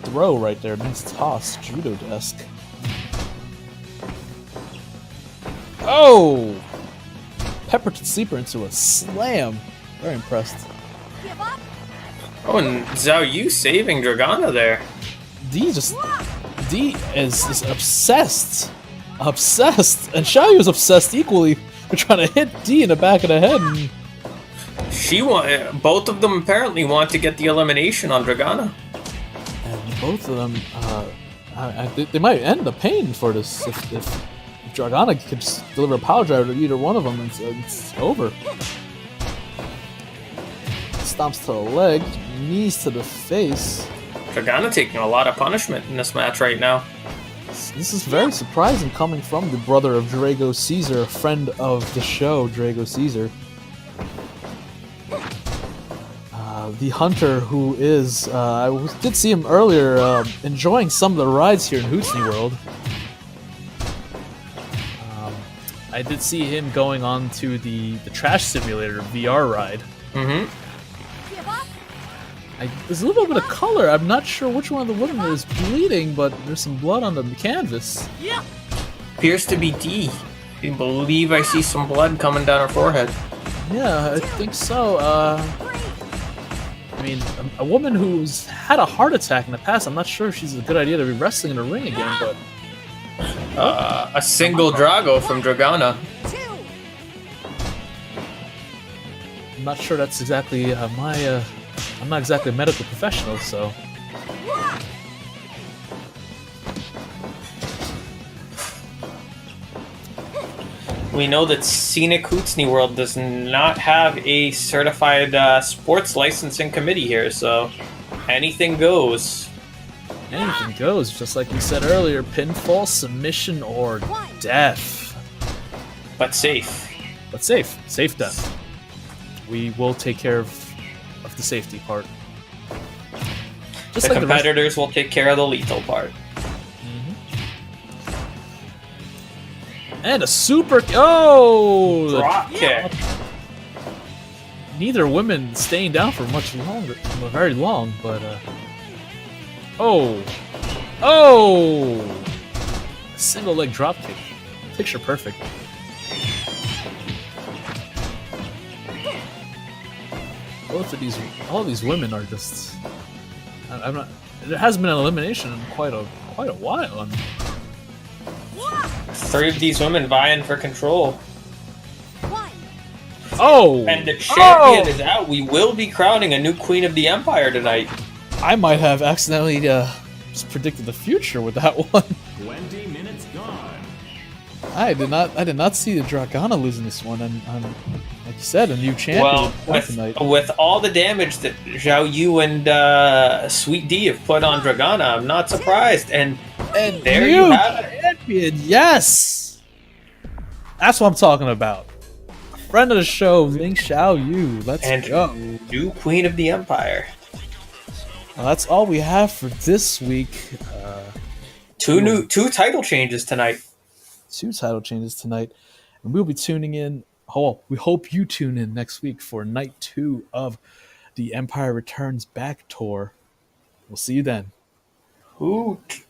throw right there, nice toss, judo-esque. Oh! Pepperton Sleeper into a slam. Very impressed. Oh, and Zhao Yu saving Dragana there. D is obsessed. And Xiaoyu is obsessed equally. We're trying to hit D in the back of the head. And both of them apparently want to get the elimination on Dragana. And both of them, they might end the pain for this if Dragana could just deliver a power driver to either one of them. It's over. Stomps to the leg, knees to the face. Dragana taking a lot of punishment in this match right now. This is very surprising coming from the brother of Drago Caesar, a friend of the show, Drago Caesar. The hunter who is, I did see him earlier enjoying some of the rides here in Hootsie World. I did see him going on to the Trash Simulator VR ride. There's a little bit of color. I'm not sure which one of the women is bleeding, but there's some blood on the canvas. Appears to be D. I believe I see some blood coming down her forehead. Yeah, I think so. I mean, a woman who's had a heart attack in the past, I'm not sure if she's a good idea to be wrestling in a ring again, but... A single Drago from Dragana. I'm not sure that's exactly I'm not exactly a medical professional, so... We know that Scenic Hootsney World does not have a certified sports licensing committee here, so anything goes. Anything goes, just like we said earlier, pinfall, submission, or death. But safe. But safe. Safe death. We will take care of the safety part. Just the competitors will take care of the lethal part. And a super... Oh! Drop kick. Neither women staying down for much longer. Very long, but... Oh! Oh! A single leg drop kick. Picture perfect. All of these women are just... I'm not... There hasn't been an elimination in quite a while. 3 of these women vying for control. Oh! And the champion is out. We will be crowning a new Queen of the Empire tonight. I might have accidentally just predicted the future with that one. 20 minutes gone. I did not see the Dragana losing this one, and like you said, a new champion tonight. With all the damage that Zhao Yu and Sweet D have put on Dragana, I'm not surprised. And there you have it. Champion, yes! That's what I'm talking about. A friend of the show, Ling Xiao Yu. Let's go. New Queen of the Empire. Well, that's all we have for this week. Two title changes tonight. 2 title changes tonight. And we'll be tuning in. Oh, we hope you tune in next week for night 2 of the Empire Returns Back Tour. We'll see you then. Hoot.